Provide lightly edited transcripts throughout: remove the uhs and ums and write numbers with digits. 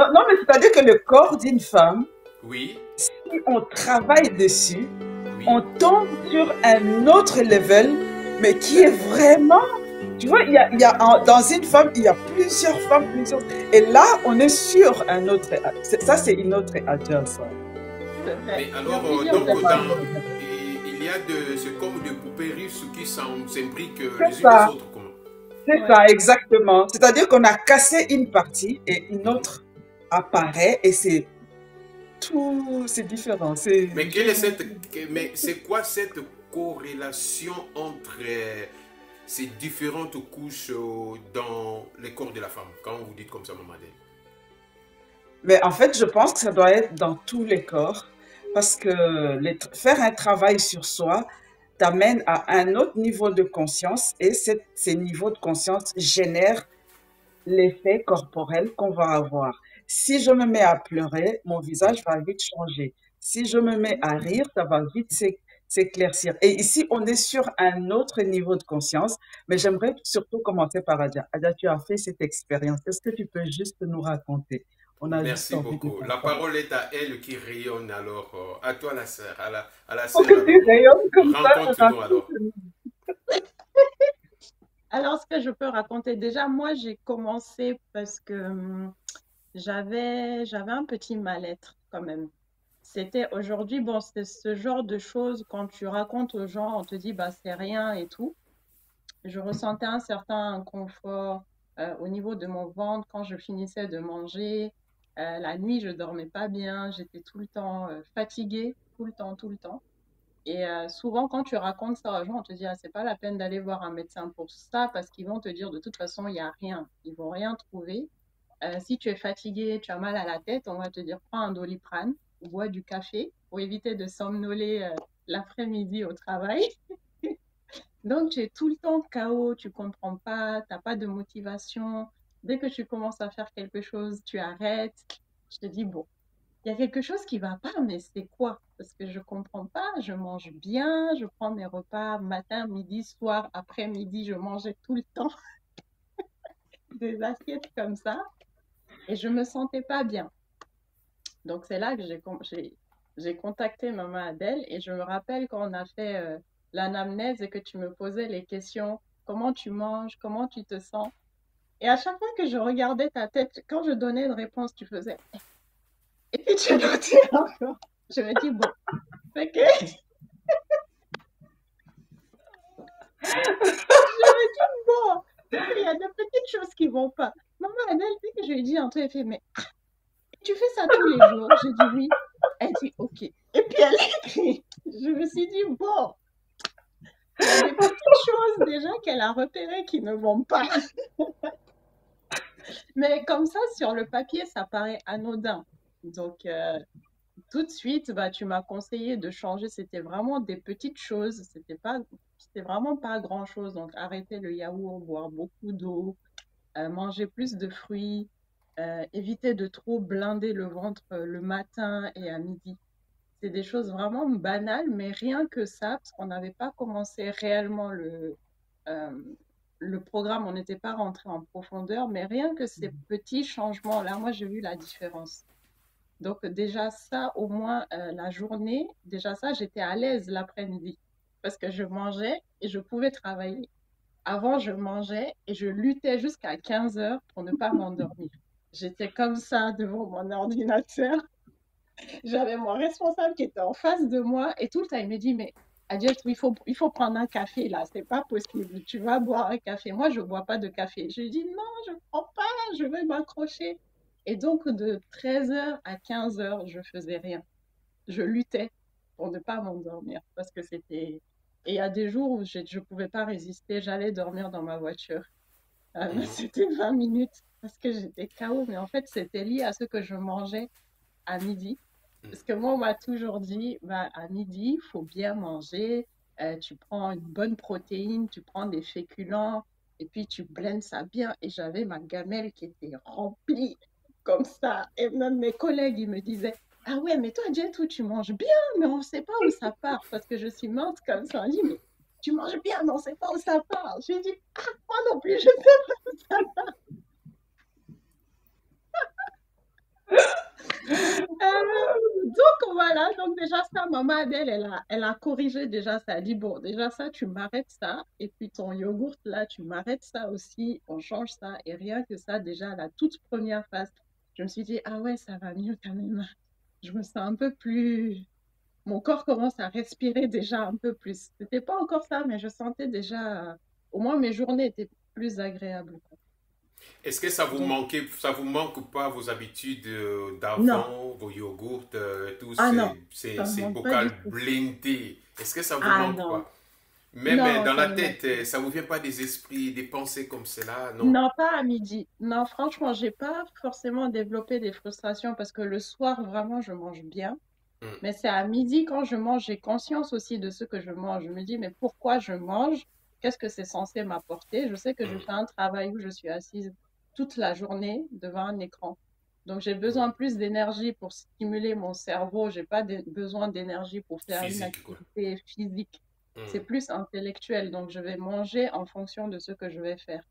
Non, non, mais c'est-à-dire que le corps d'une femme, Oui, si on travaille dessus, on oui. tombe sur un autre level, mais qui est vraiment, tu vois, dans une femme, il y a plusieurs femmes, plusieurs, et là, on est sur un autre, ça, c'est une autre étagère, ça. C'est vrai. Mais Il y a alors, plusieurs donc, Vraiment, étagères. dans, il y a c'est comme des poupées russes qui s'imbriquent c'est les unes les ça, autres, comment? c'est Ouais. ça, exactement. C'est-à-dire qu'on a cassé une partie et une Mhm. autre apparaît, et c'est tout, c'est différent. Mais quelle est mais c'est quoi cette corrélation entre ces différentes couches dans le corps de la femme, quand vous dites comme ça, maman Adèle? Mais en fait, je pense que ça doit être dans tous les corps parce que faire un travail sur soi t'amène à un autre niveau de conscience et ces niveaux de conscience génèrent l'effet corporel qu'on va avoir. Si je me mets à pleurer, mon visage va vite changer. Si je me mets à rire, ça va vite s'éclaircir. Et ici, on est sur un autre niveau de conscience, mais j'aimerais surtout commencer par Adia. Adia, tu as fait cette expérience. Est-ce que tu peux juste nous raconter? On a juste Merci envie de beaucoup. La t'entendre. parole est à elle qui rayonne alors. À toi la sœur, à la Pour sœur que tu alors. rayonnes comme ça, Raconte-nous alors. raconte-nous. Alors, ce que je peux raconter, déjà, moi, j'ai commencé parce que j'avais un petit mal-être quand même. C'était aujourd'hui, bon, c'est ce genre de choses, quand tu racontes aux gens, on te dit, bah, c'est rien et tout. Je ressentais un certain inconfort au niveau de mon ventre quand je finissais de manger. La nuit, je dormais pas bien, j'étais tout le temps fatiguée, tout le temps, tout le temps. Et souvent, quand tu racontes ça aux gens, on te dit, ah, c'est pas la peine d'aller voir un médecin pour ça parce qu'ils vont te dire de toute façon, il n'y a rien. Ils vont rien trouver. Si tu es fatigué, tu as mal à la tête, on va te dire, prends un Doliprane ou bois du café pour éviter de somnoler l'après-midi au travail. Donc, tu es tout le temps KO, tu comprends pas, tu n'as pas de motivation. Dès que tu commences à faire quelque chose, tu arrêtes. Je te dis, bon, il y a quelque chose qui va pas, mais c'est quoi? Parce que je comprends pas, je mange bien, je prends mes repas matin, midi, soir, après-midi, je mangeais tout le temps des assiettes comme ça et je me sentais pas bien. Donc c'est là que j'ai contacté maman Adèle et je me rappelle quand on a fait l'anamnèse et que tu me posais les questions, comment tu manges, comment tu te sens. Et à chaque fois que je regardais ta tête, quand je donnais une réponse, tu faisais. Et puis tu notais encore. Je me dis, bon, c'est que je me dis, bon, c'est qu'il y a de petites choses qui vont pas. Maman Adèle, dès que je lui ai dit un truc, elle fait, mais tu fais ça tous les jours? J'ai dit oui. Elle dit, ok. Et puis elle écrit. Je me suis dit, bon, il y a des petites choses déjà qu'elle a repérées qui ne vont pas. Mais comme ça, sur le papier, ça paraît anodin. Donc, tout de suite, bah, tu m'as conseillé de changer. C'était vraiment des petites choses. C'était vraiment pas grand-chose. Donc, arrêter le yaourt, boire beaucoup d'eau, manger plus de fruits, éviter de trop blinder le ventre le matin et à midi. C'est des choses vraiment banales, mais rien que ça, parce qu'on n'avait pas commencé réellement euh, le programme, on n'était pas rentré en profondeur, mais rien que ces petits changements-là, moi j'ai vu la différence. Donc déjà ça, au moins la journée, déjà ça, j'étais à l'aise l'après-midi parce que je mangeais et je pouvais travailler. Avant, je mangeais et je luttais jusqu'à 15 heures pour ne pas m'endormir. J'étais comme ça devant mon ordinateur. J'avais mon responsable qui était en face de moi et tout le temps, il me dit, mais Adjel, il faut prendre un café là, c'est pas possible. Tu vas boire un café. Moi, je bois pas de café. Je lui dis, non, je prends pas, je vais m'accrocher. Et donc, de 13 heures à 15 heures, je faisais rien. Je luttais pour ne pas m'endormir parce que c'était. Et il y a des jours où je ne pouvais pas résister, j'allais dormir dans ma voiture. Mhm. C'était 20 minutes parce que j'étais KO, mais en fait, c'était lié à ce que je mangeais à midi. Parce que moi, on m'a toujours dit, bah, à midi, il faut bien manger, tu prends une bonne protéine, tu prends des féculents, et puis tu blends ça bien. Et j'avais ma gamelle qui était remplie comme ça. Et même mes collègues, ils me disaient, ah ouais, mais toi, Jet, où tu manges bien, mais on ne sait pas où ça part, parce que je suis mince comme ça. On dit, mais tu manges bien, mais on ne sait pas où ça part. J'ai dit, ah, moi non plus, je sais pas où ça part. Donc voilà, donc déjà ça, maman Adèle, elle a corrigé déjà ça. Elle a dit, bon, déjà ça, tu m'arrêtes ça. Et puis ton yogourt, là, tu m'arrêtes ça aussi. On change ça. Et rien que ça, déjà, la toute première phase, je me suis dit, ah ouais, ça va mieux quand même. Je me sens un peu plus... Mon corps commence à respirer déjà un peu plus. C'était pas encore ça, mais je sentais déjà... Au moins, mes journées étaient plus agréables, quoi. Est-ce que ça vous Donc, manquait, ça vous manque pas vos habitudes non. d'avant, vos yogourts, tous Ah non, ces, ça me ces manque pas du bocals tout. blindés? Est-ce que ça vous Ah manque non, pas? Même non, dans ça la me manque tête, pas. ça vous vient pas des esprits, des pensées comme cela? Non. Non, pas à midi. Non, franchement, j'ai pas forcément développé des frustrations parce que le soir, vraiment, je mange bien. Hmm, Mais c'est à midi, quand je mange, j'ai conscience aussi de ce que je mange. Je me dis, mais pourquoi je mange? Qu'est-ce que c'est censé m'apporter? Je sais que je fais hmm, un travail où je suis assise toute la journée devant un écran. Donc, j'ai besoin hmm. plus d'énergie pour stimuler mon cerveau. J'ai pas besoin d'énergie pour faire une Physique, quoi. activité physique. C'est Hmm, plus intellectuel. Donc, je vais manger en fonction de ce que je vais faire.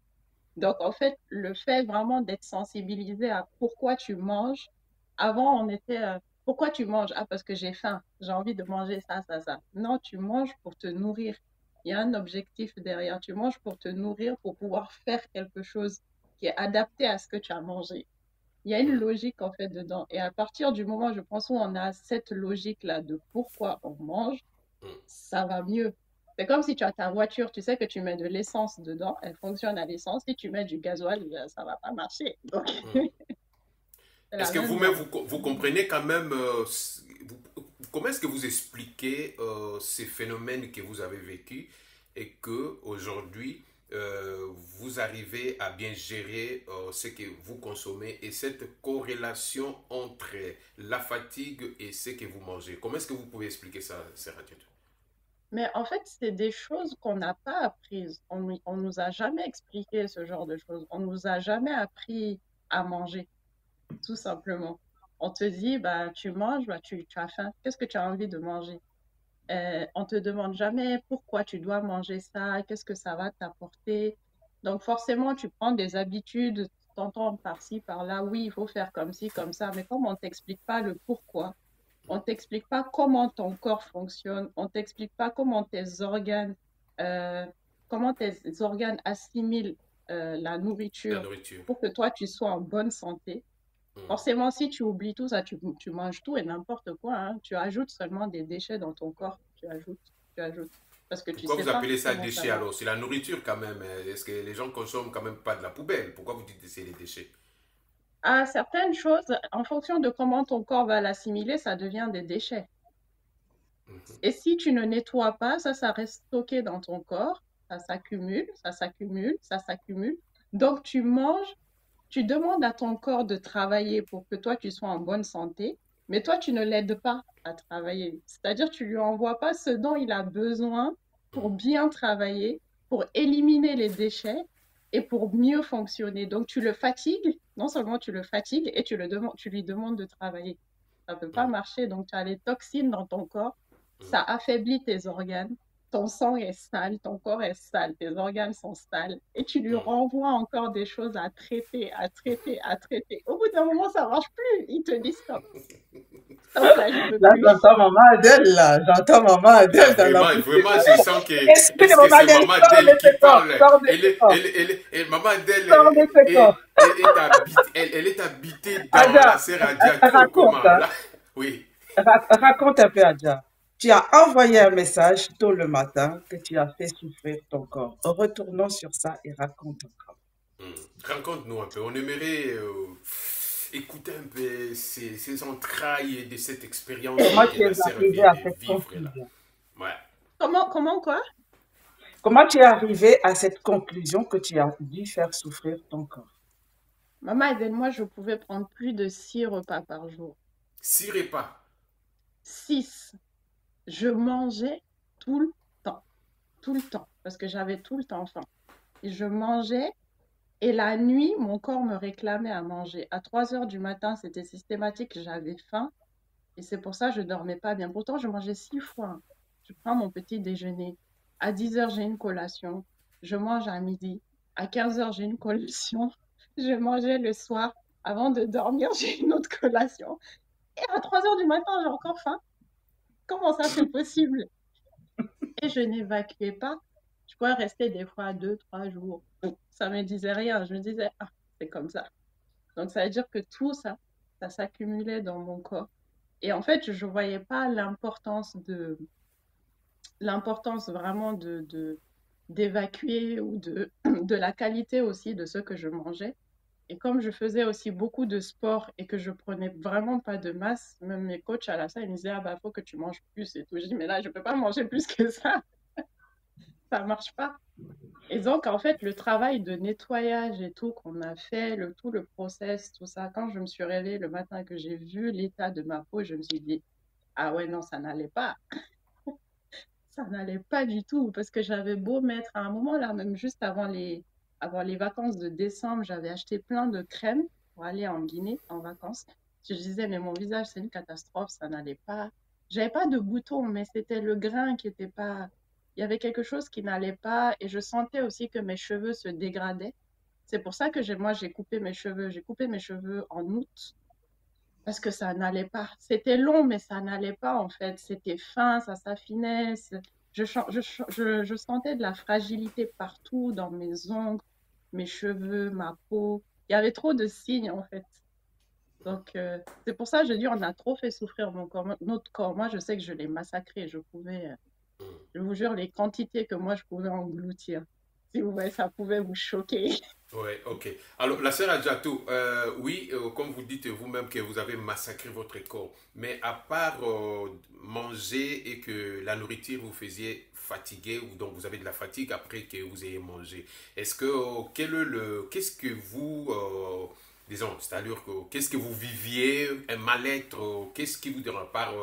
Donc, en fait, le fait vraiment d'être sensibilisé à pourquoi tu manges, avant, on était, pourquoi tu manges? Ah, parce que j'ai faim, j'ai envie de manger ça, ça, ça. Non, tu manges pour te nourrir. Il y a un objectif derrière. Tu manges pour te nourrir, pour pouvoir faire quelque chose qui est adapté à ce que tu as mangé. Il y a une hmm, logique, en fait, dedans. Et à partir du moment, je pense, où on a cette logique-là de pourquoi on mange, hmm, ça va mieux. C'est comme si tu as ta voiture, tu sais que tu mets de l'essence dedans, elle fonctionne à l'essence. Si tu mets du gasoil, ça va pas marcher. Donc, hmm. c'est Est-ce la que même vous-même, chose. vous comprenez quand même, comment est-ce que vous expliquez ces phénomènes que vous avez vécus et que aujourd'hui vous arrivez à bien gérer ce que vous consommez et cette corrélation entre la fatigue et ce que vous mangez? Comment est-ce que vous pouvez expliquer ça, Sarah Diatou? Mais en fait, c'est des choses qu'on n'a pas apprises. On nous a jamais expliqué ce genre de choses. On nous a jamais appris à manger, tout simplement. On te dit, bah, tu manges, bah, tu as faim. Qu'est-ce que tu as envie de manger? On te demande jamais pourquoi tu dois manger ça, qu'est-ce que ça va t'apporter. Donc forcément, tu prends des habitudes, t'entends par-ci, par-là, oui, il faut faire comme ci, comme ça, mais comme on t'explique pas le pourquoi, on t'explique pas comment ton corps fonctionne, on t'explique pas euh, comment tes organes assimilent la La nourriture nourriture. pour que toi, tu sois en bonne santé. Hmm. Forcément, si tu oublies tout ça, tu manges tout et n'importe quoi, hein. Tu ajoutes seulement des déchets dans ton corps. Tu ajoutes. Parce que tu Pourquoi sais vous pas appelez ça comment ça déchet marche. alors? C'est la nourriture quand même. Est-ce que les gens consomment quand même pas de la poubelle? Pourquoi vous dites que c'est les déchets? À certaines choses, en fonction de comment ton corps va l'assimiler, ça devient des déchets. Mhm. Et si tu ne nettoies pas, ça reste stocké dans ton corps. Ça s'accumule, ça s'accumule, ça s'accumule. Donc, tu manges, tu demandes à ton corps de travailler pour que toi, tu sois en bonne santé, mais toi, tu ne l'aides pas à travailler. C'est-à-dire, tu lui envoies pas ce dont il a besoin pour bien travailler, pour éliminer les déchets et pour mieux fonctionner. Donc, tu le fatigues, non seulement tu le fatigues et tu lui demandes de travailler. Ça ne peut pas Mhm. marcher. Donc, tu as les toxines dans ton corps, ça affaiblit tes organes. Ton sang est sale, ton corps est sale, tes organes sont sales, et tu lui Mhm. renvoies encore des choses à traiter, à traiter, à traiter. Au bout d'un moment, ça marche plus. Il te dit stop, stop là, je peux Là, plus. j'entends maman Adèle, là. J'entends maman Là, Adèle dans la vraiment, boutique. vraiment, je sens que, Esprit de est-ce que maman c'est Adèle, Maman sors de Adèle qui ce corps, parle? sors de ce corps, Maman Adèle sors de ce corps. elle est habitée dans la Adja, serre Adiatou ou comment? raconte, hein. Là, oui. Raconte un peu, Adja. Tu as envoyé un message tôt le matin que tu as fait souffrir ton corps. Retournons sur ça et raconte encore. Hmm. Raconte-nous un peu. On aimerait écouter un peu ces entrailles de cette expérience Comment que tu es la serre arrivé vient à de cette vivre là. conclusion? Ouais. Comment quoi? Comment tu es arrivé à cette conclusion que tu as dû faire souffrir ton corps? Maman, aide-moi, je pouvais prendre plus de 6 repas par jour. Six repas. 6. Je mangeais tout le tout le temps, parce que j'avais tout le temps faim. Et je mangeais. Et la nuit, mon corps me réclamait à manger. À 3 heures du matin, c'était systématique, j'avais faim. Et c'est pour ça que je ne dormais pas bien. Pourtant, je mangeais 6 fois. Je prends mon petit déjeuner. À 10 heures, j'ai une collation. Je mange à midi. À 15 heures, j'ai une collation. Je mangeais le soir. Avant de dormir, j'ai une autre collation. Et à 3 heures du matin, j'ai encore faim. Comment ça, c'est possible? Et je n'évacuais pas. Je pouvais rester des fois 2, 3 jours. Ça me disait rien. Je me disais, ah, c'est comme ça. Donc, ça veut dire que tout ça, ça s'accumulait dans mon corps. Et en fait, je ne voyais pas l'importance vraiment d'évacuer ou de la qualité aussi de ce que je mangeais. Et comme je faisais aussi beaucoup de sport et que je prenais vraiment pas de masse, même mes coachs à la salle, ils me disaient, ah bah, faut que tu manges plus et tout. Je dis, mais là, je peux pas manger plus que ça marche pas. Et donc, en fait, le travail de nettoyage et tout qu'on a fait, tout le process, tout ça, quand je me suis réveillée le matin que j'ai vu l'état de ma peau, je me suis dit, ah ouais, non, ça n'allait pas. Ça n'allait pas du tout parce que j'avais beau mettre à un moment là, même juste avant les vacances de décembre, j'avais acheté plein de crèmes pour aller en Guinée en vacances. Je disais, mais mon visage, c'est une catastrophe, ça n'allait pas. J'avais pas de boutons, mais c'était le grain qui était pas. Il y avait quelque chose qui n'allait pas et je sentais aussi que mes cheveux se dégradaient. C'est pour ça que moi, j'ai coupé mes cheveux. J'ai coupé mes cheveux en août parce que ça n'allait pas. C'était long, mais ça n'allait pas en fait. C'était fin, ça s'affinait. Je sentais de la fragilité partout, dans mes ongles, mes cheveux, ma peau. Il y avait trop de signes en fait. Donc, c'est pour ça que je dis, on a trop fait souffrir notre corps. Moi, je sais que je l'ai massacré. Je vous jure, les quantités que moi, je pouvais engloutir. Si vous voyez, ça pouvait vous choquer. Oui, ok. Alors, la sœur Adjato, oui, comme vous dites vous-même que vous avez massacré votre corps, mais à part manger et que la nourriture vous faisiez fatiguer, ou donc vous avez de la fatigue après que vous ayez mangé, est-ce que, qu'est-ce que vous, disons, c'est-à-dire que, qu'est-ce que vous viviez, un mal-être, qu'est-ce qui vous dérange, par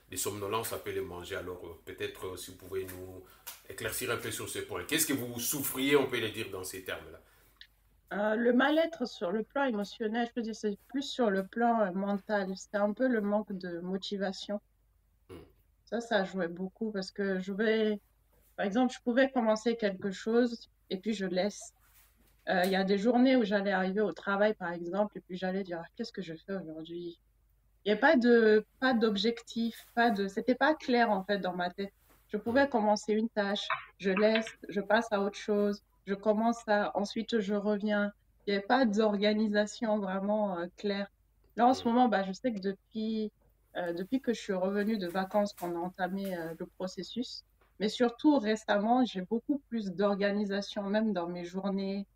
des somnolences après le manger, alors peut-être si vous pouvez nous éclaircir un peu sur ce point. Qu'est-ce que vous souffriez, on peut le dire dans ces termes-là? Le mal-être sur le plan émotionnel, je peux dire, c'est plus sur le plan mental. C'était un peu le manque de motivation. Hmm. Ça jouait beaucoup parce que par exemple, je pouvais commencer quelque chose et puis je laisse. Il y a des journées où j'allais arriver au travail, par exemple, et puis j'allais dire, ah, qu'est-ce que je fais aujourd'hui? Il n'y a pas d'objectif, c'était pas clair en fait dans ma tête. Je Hmm. pouvais commencer une tâche, je laisse, je passe à autre chose, je commence ça, ensuite je reviens. Il n'y avait pas d'organisation vraiment claire. Là, en ce Hmm. moment, bah, je sais que depuis que je suis revenue de vacances, qu'on a entamé le processus, mais surtout récemment, j'ai beaucoup plus d'organisation, même dans mes journées,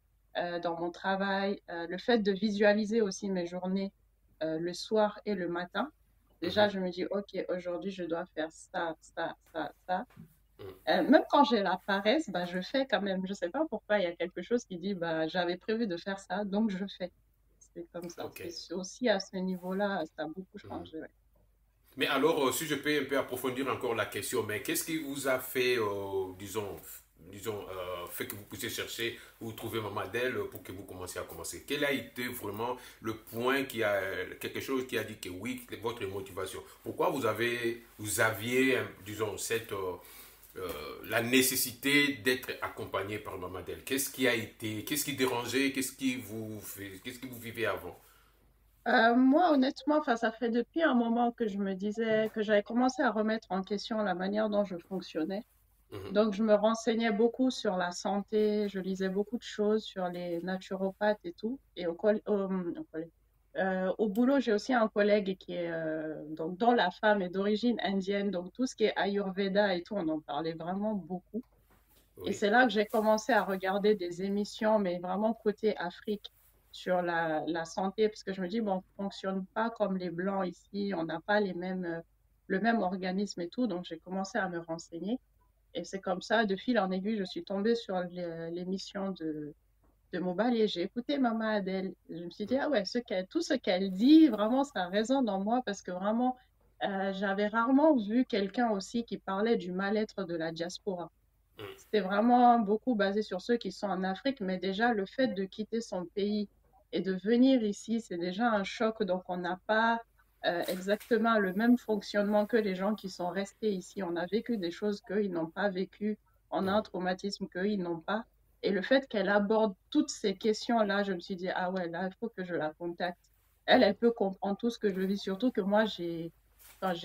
dans mon travail, le fait de visualiser aussi mes journées le soir et le matin. Déjà, Mhm. je me dis, OK, aujourd'hui, je dois faire ça, ça, ça, ça. Hmm. Même quand j'ai la paresse, bah, je fais quand même. Je sais pas pourquoi, il y a quelque chose qui dit, bah, j'avais prévu de faire ça, donc je fais. C'est comme ça. Ok. C'est aussi à ce niveau-là, ça a beaucoup Mhm. changé. Ouais. Mais alors, si je peux un peu approfondir encore la question, mais qu'est-ce qui vous a fait, fait que vous puissiez chercher ou trouver Maman Adèle pour que vous commenciez. Quel a été vraiment le point quelque chose qui a dit que oui, votre motivation. Pourquoi vous aviez, disons, la nécessité d'être accompagné par Maman Adèle. Qu'est-ce qui dérangeait, qu'est-ce que vous vivez avant? Moi, honnêtement, enfin, ça fait depuis un moment que je me disais que j'avais commencé à remettre en question la manière dont je fonctionnais. Mhm. Donc, je me renseignais beaucoup sur la santé, je lisais beaucoup de choses sur les naturopathes et tout. Et au boulot, j'ai aussi un collègue qui est, donc, dont la femme est d'origine indienne. Donc, tout ce qui est Ayurveda et tout, on en parlait vraiment beaucoup. Et Oui. c'est là que j'ai commencé à regarder des émissions, mais vraiment côté Afrique, sur la santé, parce que je me dis, bon, on ne fonctionne pas comme les Blancs ici, on n'a pas le même organisme et tout. Donc, j'ai commencé à me renseigner. Et c'est comme ça, de fil en aiguille, je suis tombée sur l'émission de Mobile et j'ai écouté Maman Adèle. Je me suis dit, ah ouais, tout ce qu'elle dit, vraiment, ça résonne en moi parce que vraiment, j'avais rarement vu quelqu'un aussi qui parlait du mal-être de la diaspora. Mhm. C'était vraiment beaucoup basé sur ceux qui sont en Afrique, mais déjà, le fait de quitter son pays et de venir ici, c'est déjà un choc. Donc, on n'a pas exactement le même fonctionnement que les gens qui sont restés ici. On a vécu des choses qu'ils n'ont pas vécues. On a un Mhm. traumatisme qu'ils n'ont pas. Et le fait qu'elle aborde toutes ces questions-là, je me suis dit, ah ouais, là, il faut que je la contacte. Elle peut comprendre tout ce que je vis, surtout que moi, j'ai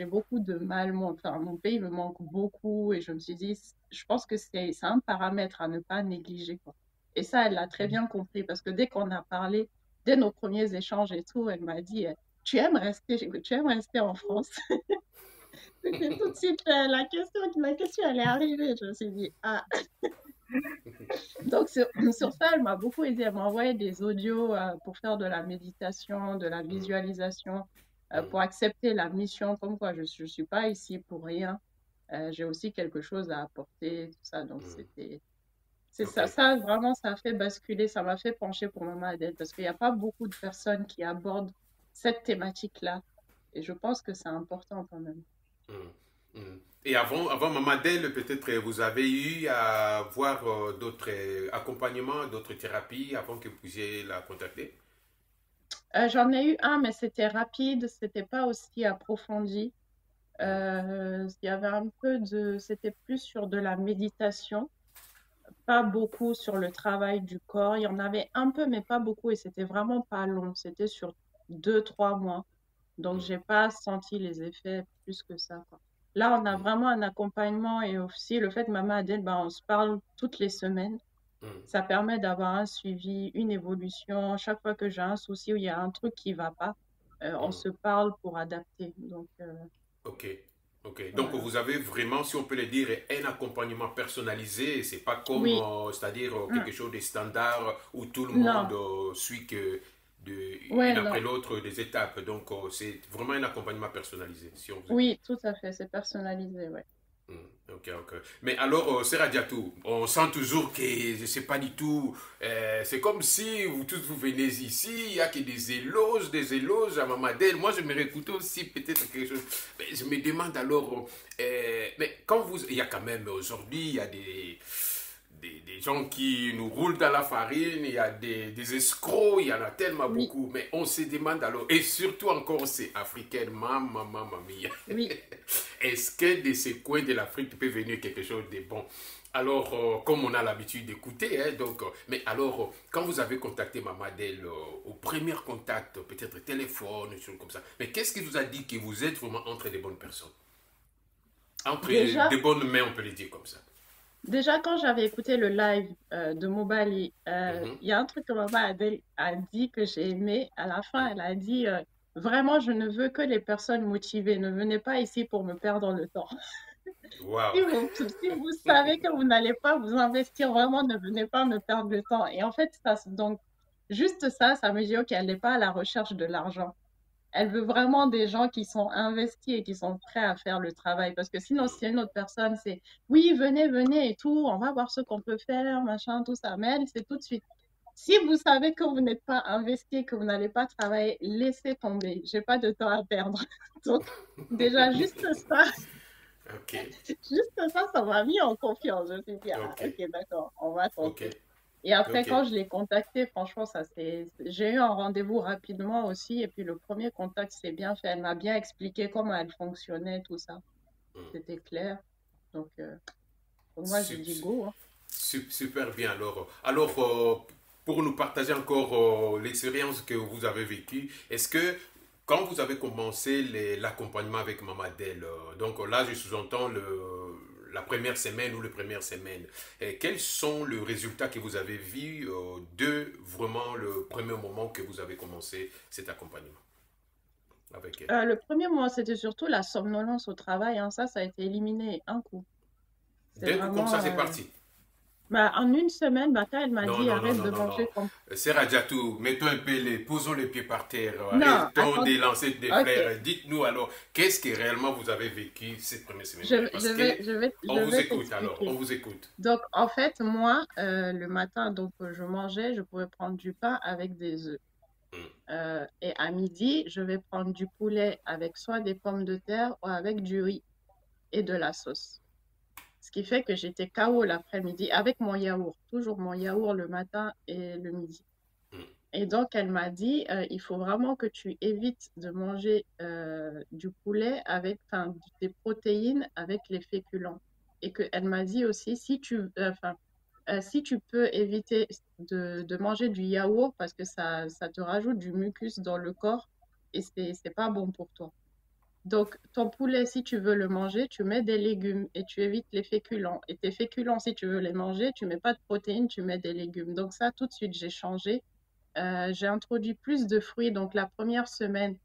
beaucoup de mal. Mon pays me manque beaucoup et je me suis dit, je pense que c'est un paramètre à ne pas négliger, quoi. Et ça, elle l'a très bien compris parce que dès qu'on a parlé, dès nos premiers échanges et tout, elle m'a dit, tu aimes rester en France? C'était tout de suite la question, elle est arrivée. Je me suis dit, ah. Donc, sur ça, elle m'a beaucoup aidée. Elle m'a envoyé des audios pour faire de la méditation, de la Mm, visualisation, mm, pour accepter la mission, comme quoi je ne suis pas ici pour rien. J'ai aussi quelque chose à apporter, tout ça. Donc, mm. c'est Ok. ça. Ça, vraiment, ça a fait basculer, ça m'a fait pencher pour Maman Adèle parce qu'il n'y a pas beaucoup de personnes qui abordent cette thématique-là. Et je pense que c'est important quand même. Mm, mm. Et avant Mamadel, peut-être vous avez eu à voir d'autres accompagnements, d'autres thérapies avant que vous puissiez la contacter? J'en ai eu un, mais c'était rapide, c'était pas aussi approfondi. Mm, Il y avait c'était plus sur de la méditation, pas beaucoup sur le travail du corps. Il y en avait un peu, mais pas beaucoup, et c'était vraiment pas long. C'était sur 2, 3 mois. Donc, mm, j'ai pas senti les effets plus que ça, quoi. Là, on a mm, vraiment un accompagnement et aussi le fait que Maman Adèle, ben, on se parle toutes les semaines. mm, Ça permet d'avoir un suivi, une évolution. Chaque fois que j'ai un souci ou il y a un truc qui va pas, on mm. se parle pour adapter. Donc, Ok, ok. Donc voilà. vous avez vraiment, si on peut le dire, un accompagnement personnalisé. C'est pas comme, Oui, c'est-à-dire mm, quelque chose de standard où tout le monde non, suit que une ouais, après non. l'autre des étapes. Donc c'est vraiment un accompagnement personnalisé, si on vous écoute. Oui, tout à fait, c'est personnalisé, ouais. Ok, ok. Mais alors, Serra Diatou, on sent toujours que, je sais pas du tout, c'est comme si vous tous vous venez ici, il y a que des éloges à Mamadel. Moi, je me réécoute aussi peut-être quelque chose. Mais je me demande alors, mais quand vous, il y a quand même aujourd'hui, il y a des gens qui nous roulent dans la farine, il y a des escrocs, il y en a tellement Oui, beaucoup. Mais on se demande alors, et surtout encore, c'est africaine, maman, mia. oui. Est-ce que de ces coins de l'Afrique peut venir quelque chose de bon? Alors, comme on a l'habitude d'écouter, hein, donc, mais alors, quand vous avez contacté Mamadel au premier contact, peut-être téléphone, des choses comme ça, mais qu'est-ce qui vous a dit que vous êtes vraiment entre des bonnes personnes? Entre Déjà, des bonnes mains, on peut le dire comme ça. déjà quand j'avais écouté le live de Mobali, Mhm, il y a un truc que Maman Adèle a dit que j'ai aimé. À la fin, elle a dit vraiment, je ne veux que les personnes motivées. Ne venez pas ici pour me perdre le temps. Wow. Si vous savez que vous n'allez pas vous investir, vraiment, ne venez pas me perdre le temps. Et en fait, donc, juste ça, ça me dit, OK, elle n'est pas à la recherche de l'argent. Elle veut vraiment des gens qui sont investis et qui sont prêts à faire le travail. Parce que sinon, si une autre personne, c'est oui, venez, venez et tout, on va voir ce qu'on peut faire, machin, tout ça. Mais elle, c'est tout de suite. Si vous savez que vous n'êtes pas investi, que vous n'allez pas travailler, laissez tomber. J'ai pas de temps à perdre. Donc, déjà, Ok, juste ça, ça m'a mis en confiance. Je me suis dit, ah, ok, ok, d'accord, on va ok, tenter. Et après, ok. quand je l'ai contacté, franchement, j'ai eu un rendez-vous rapidement aussi. Et puis, le premier contact s'est bien fait. Elle m'a bien expliqué comment elle fonctionnait, tout ça. Hmm. C'était clair. Donc, pour moi, j'ai Sup- dit go, hein. Super bien alors. Alors, pour nous partager encore l'expérience que vous avez vécue, est-ce que quand vous avez commencé l'accompagnement avec Mamadel, donc là je sous-entends la première semaine ou les premières semaines, quels sont les résultats que vous avez vus de vraiment le premier moment que vous avez commencé cet accompagnement avec elle? Le premier mois, c'était surtout la somnolence au travail, hein. Ça a été éliminé un coup. C'est D'un coup comme ça vraiment. c'est parti. Bah, en une semaine, bah, quand elle m'a Non, dit non, non, arrête non, de non, manger non. comme. Serra Diatou, mettons un peu posons les pieds par terre, Non, arrêtons attends. de lancer des Ok. fleurs. Dites-nous alors, qu'est-ce que réellement vous avez vécu cette première Je, semaine-là? je Parce que vais, je vais, on je vous vais écoute alors, on t'expliquer. vous écoute. Donc, en fait, moi, le matin, donc, je mangeais, je pouvais prendre du pain avec des œufs. Hmm, Et à midi, je vais prendre du poulet avec soit des pommes de terre ou avec du riz et de la sauce. Ce qui fait que j'étais KO l'après-midi avec mon yaourt, toujours mon yaourt le matin et le midi. hmm, Et donc, elle m'a dit, il faut vraiment que tu évites de manger du poulet avec, enfin, des protéines avec les féculents. Et qu'elle m'a dit aussi, si tu, enfin, si tu peux éviter de manger du yaourt parce que ça te rajoute du mucus dans le corps et c'est pas bon pour toi. Donc, ton poulet, si tu veux le manger, tu mets des légumes et tu évites les féculents. Et tes féculents, si tu veux les manger, tu mets pas de protéines, tu mets des légumes. Donc ça, tout de suite, j'ai changé. J'ai introduit plus de fruits. Donc la première semaine,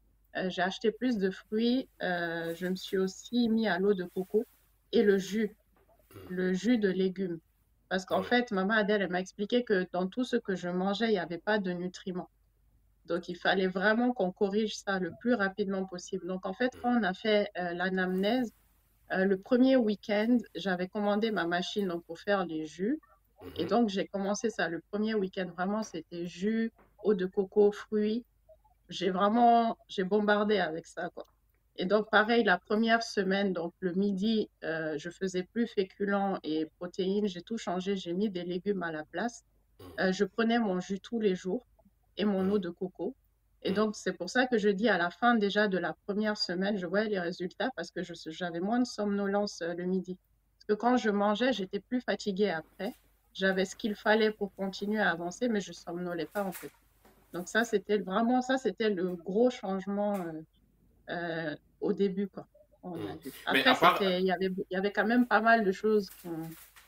j'ai acheté plus de fruits. Je me suis aussi mis à l'eau de coco et le jus de légumes. Parce qu'en Oui. fait, maman Adèle, elle m'a expliqué que dans tout ce que je mangeais, il n'y avait pas de nutriments. Donc, il fallait vraiment qu'on corrige ça le plus rapidement possible. Donc, en fait, quand on a fait l'anamnèse, le premier week-end, j'avais commandé ma machine donc, pour faire les jus. Et Mhm. donc, j'ai commencé ça le premier week-end. Vraiment, c'était jus, eau de coco, fruits. J'ai bombardé avec ça, quoi. Et donc, pareil, la première semaine, donc le midi, je faisais plus féculents et protéines. J'ai tout changé. J'ai mis des légumes à la place. Je prenais mon jus tous les jours et mon eau de coco. Et Mhm. donc, c'est pour ça que je dis à la fin déjà de la première semaine, je voyais les résultats parce que j'avais moins de somnolence le midi. Parce que quand je mangeais, j'étais plus fatiguée après. J'avais ce qu'il fallait pour continuer à avancer, mais je somnolais pas en fait. Donc ça, c'était le gros changement au début, quoi. On a Mhm. vu. Mais Après, à part, il y avait quand même pas mal de choses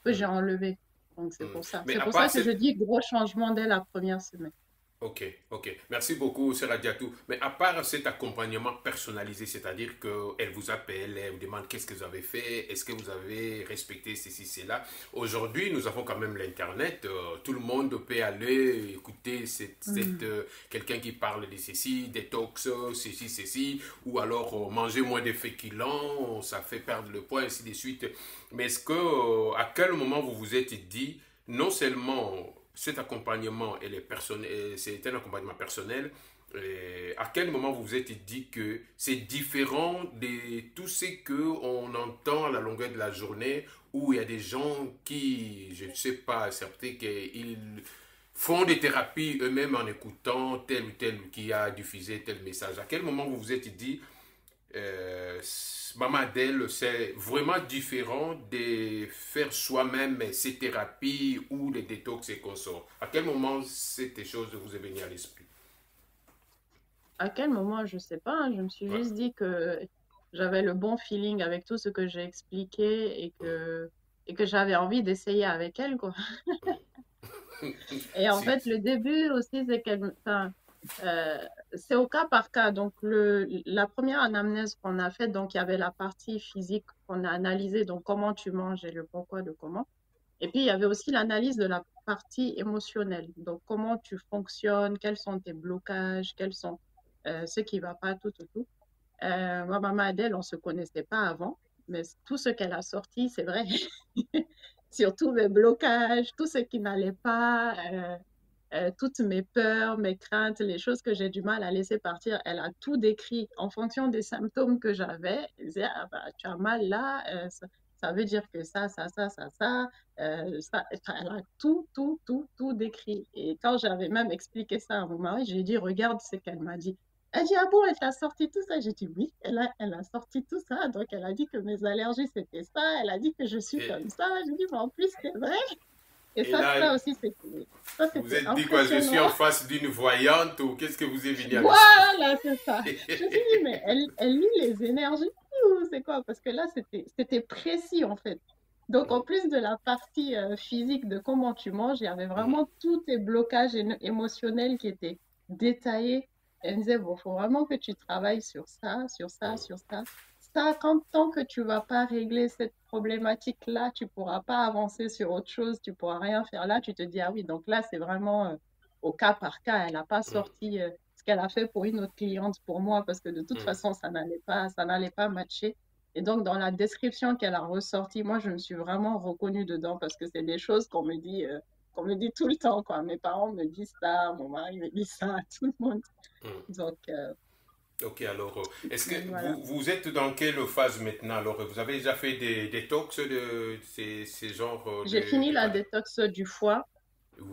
que j'ai Mhm. enlevées. Donc, c'est Mhm. pour ça. Mais C'est à pour ça part que je cette, dis gros changement dès la première semaine. Ok, ok. Merci beaucoup, Sera Diatou. Mais à part cet accompagnement personnalisé, c'est-à-dire qu'elle vous appelle, elle vous demande qu'est-ce que vous avez fait, est-ce que vous avez respecté ceci, cela. Aujourd'hui, nous avons quand même l'Internet. Tout le monde peut aller écouter Hmm. quelqu'un qui parle de ceci, détox, ceci, ceci, ou alors manger moins de féculents, ça fait perdre le poids, ainsi de suite. Mais à quel moment vous vous êtes dit, non seulement cet accompagnement, c'est un accompagnement personnel. À quel moment vous vous êtes dit que c'est différent de tout ce qu'on entend à la longueur de la journée où il y a des gens qui, je ne sais pas, accepter qu'ils font des thérapies eux-mêmes en écoutant tel ou tel qui a diffusé tel message. À quel moment vous vous êtes dit euh, Maman Adèle, c'est vraiment différent de faire soi-même ses thérapies ou les détox et consorts. À quel moment cette chose vous est venue à l'esprit? À quel moment, je sais pas, hein. Je me suis Ouais. juste dit que j'avais le bon feeling avec tout ce que j'ai expliqué et que j'avais envie d'essayer avec elle, quoi. Et en Si. fait, le début aussi, enfin, euh, c'est au cas par cas. Donc, la première anamnèse qu'on a faite, donc il y avait la partie physique qu'on a analysée, donc comment tu manges et le pourquoi de comment. Et puis, il y avait aussi l'analyse de la partie émotionnelle. Donc, comment tu fonctionnes, quels sont tes blocages, quels sont ce qui ne va pas, tout, tout, tout. Moi, maman Adèle, on ne se connaissait pas avant, mais tout ce qu'elle a sorti, c'est vrai. Surtout mes blocages, tout ce qui n'allait pas, toutes mes peurs, mes craintes, les choses que j'ai du mal à laisser partir. Elle a tout décrit en fonction des symptômes que j'avais. Elle disait, ah bah, tu as mal là, ça veut dire que ça. Elle a tout, tout, tout, tout décrit. Et quand j'avais même expliqué ça à mon mari, j'ai dit, regarde ce qu'elle m'a dit. Elle dit, ah bon, elle t'a sorti tout ça? J'ai dit, oui, elle a sorti tout ça. Donc, elle a dit que mes allergies, c'était ça. Elle a dit que je suis Et, comme ça. J'ai dit, mais en plus, c'est vrai. Et et là, ça aussi, ça, vous vous c'était êtes dit quoi? Je suis impressionnant. en face d'une voyante ou qu'est-ce que vous est venu à l'esprit? Voilà, c'est ça. Je me suis dit, mais elle lit les énergies ou c'est quoi? Parce que là, c'était précis en fait. Donc, en plus de la partie physique de comment tu manges, il y avait vraiment tous tes blocages émotionnels qui étaient détaillés. Elle me disait, bon, il faut vraiment que tu travailles sur ça, sur ça, sur ça. Ça, tant que tu vas pas régler cette problématique-là, tu pourras pas avancer sur autre chose, tu pourras rien faire là. Tu te dis, ah oui, donc là, c'est vraiment au cas par cas. Elle n'a pas sorti ce qu'elle a fait pour une autre cliente pour moi parce que de toute façon, ça n'allait pas matcher. Et donc, dans la description qu'elle a ressortie, moi, je me suis vraiment reconnue dedans parce que c'est des choses qu'on me dit tout le temps, quoi. Mes parents me disent ça, mon mari me dit ça, tout le monde. Donc, Ok, alors, est-ce que donc voilà. vous êtes dans quelle phase maintenant? Alors, vous avez déjà fait des détox de ces genres J'ai fini de la cas? détox du foie.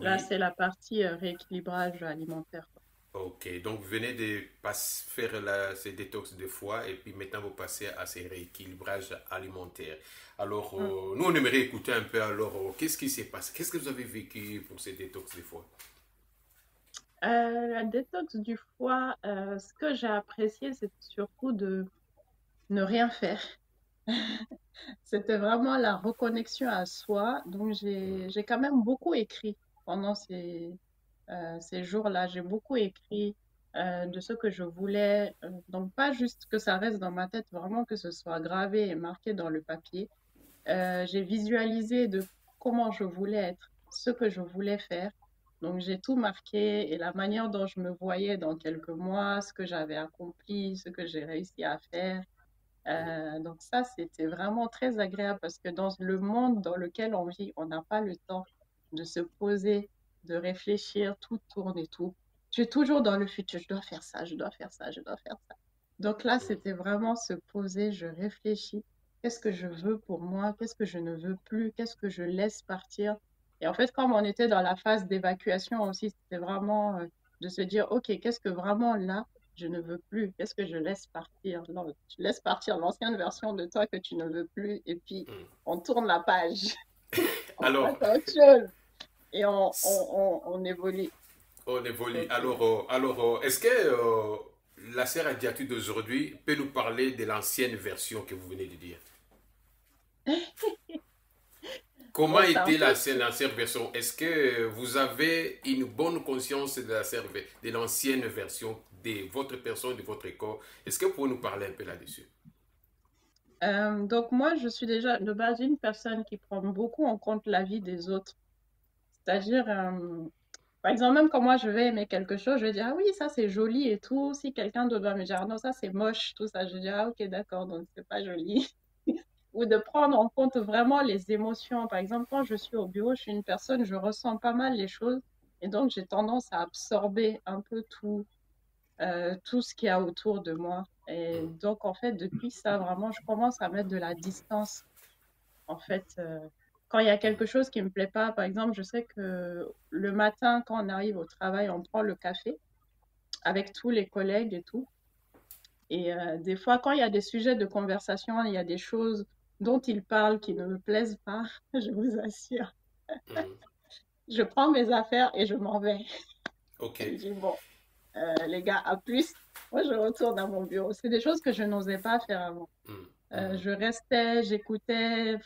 Là, Oui. c'est la partie rééquilibrage alimentaire, quoi. Ok, donc vous venez de faire ces détox de foie et puis maintenant vous passez à ces rééquilibrages alimentaires. Alors, Mm. nous on aimerait écouter un peu alors, qu'est-ce qui s'est passé? Qu'est-ce que vous avez vécu pour ces détox de foie? La détox du foie, ce que j'ai apprécié, c'est surtout de ne rien faire. C'était vraiment la reconnexion à soi. Donc, j'ai quand même beaucoup écrit pendant ces jours-là. J'ai beaucoup écrit de ce que je voulais. Donc, pas juste que ça reste dans ma tête, vraiment que ce soit gravé et marqué dans le papier. J'ai visualisé de comment je voulais être, ce que je voulais faire. Donc, j'ai tout marqué et la manière dont je me voyais dans quelques mois, ce que j'avais accompli, ce que j'ai réussi à faire. Donc ça, c'était vraiment très agréable parce que dans le monde dans lequel on vit, on n'a pas le temps de se poser, de réfléchir, tout tourne et tout. Tu es toujours dans le futur, je dois faire ça, je dois faire ça, je dois faire ça. Donc là, c'était vraiment se poser, je réfléchis, qu'est-ce que je veux pour moi, qu'est-ce que je ne veux plus, qu'est-ce que je laisse partir. Et en fait, comme on était dans la phase d'évacuation aussi, c'était vraiment de se dire, OK, qu'est-ce que vraiment là, je ne veux plus. Qu'est-ce que je laisse partir? Non, tu laisses partir l'ancienne version de toi que tu ne veux plus et puis Hmm. on tourne la page, on passe Alors, à autre chose et on évolue. on évolue. Donc, Alors, est-ce que la sœur Adiatou d'aujourd'hui peut nous parler de l'ancienne version que vous venez de dire? Comment bon, c'est un était peu, l'ancienne version? Est-ce que vous avez une bonne conscience de l'ancienne version de votre personne, de votre corps? Est-ce que vous pouvez nous parler un peu là-dessus? donc moi, je suis déjà de base une personne qui prend beaucoup en compte la vie des autres. C'est-à-dire, par exemple, même quand moi je vais aimer quelque chose, je vais dire, ah oui, ça c'est joli et tout. Si quelqu'un d'autre va me dire, ah non, ça c'est moche, tout ça, je dis, ah ok, d'accord, donc c'est pas joli. Ou de prendre en compte vraiment les émotions. Par exemple, quand je suis au bureau, je suis une personne, je ressens pas mal les choses et donc j'ai tendance à absorber un peu tout ce qu'il y a autour de moi. Et donc, en fait, depuis ça, vraiment, je commence à mettre de la distance. En fait, quand il y a quelque chose qui me plaît pas, par exemple, je sais que le matin, quand on arrive au travail, on prend le café avec tous les collègues et tout. Et des fois, quand il y a des sujets de conversation, il y a des choses dont ils parlent qui ne me plaisent pas, je vous assure. Mhm. Je prends mes affaires et je m'en vais. Ok. Je dis, bon, les gars, à plus. Moi, je retourne à mon bureau. C'est des choses que je n'osais pas faire avant. Mhm. Mhm. Je restais, j'écoutais,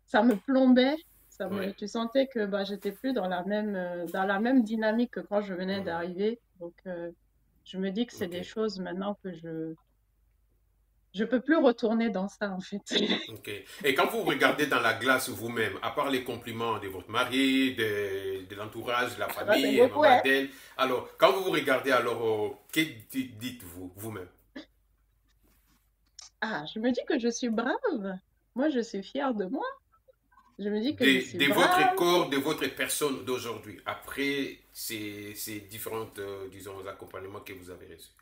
ça me plombait. Ouais. Tu sentais que bah, j'étais plus dans la même dynamique que quand je venais Mhm. d'arriver. Donc, je me dis que c'est Ok. des choses maintenant que je peux plus retourner dans ça, en fait. Ok. Et quand vous regardez dans la glace vous-même, à part les compliments de votre mari, de l'entourage, de la Ça, c'est famille, beaucoup, maman hein? Adèle, alors quand vous vous regardez, alors que dites-vous vous-même? Ah, je me dis que je suis brave. Moi, je suis fière de moi. Je me dis que je suis De votre brave. corps, de votre personne d'aujourd'hui, après ces différents, disons, accompagnements que vous avez reçus.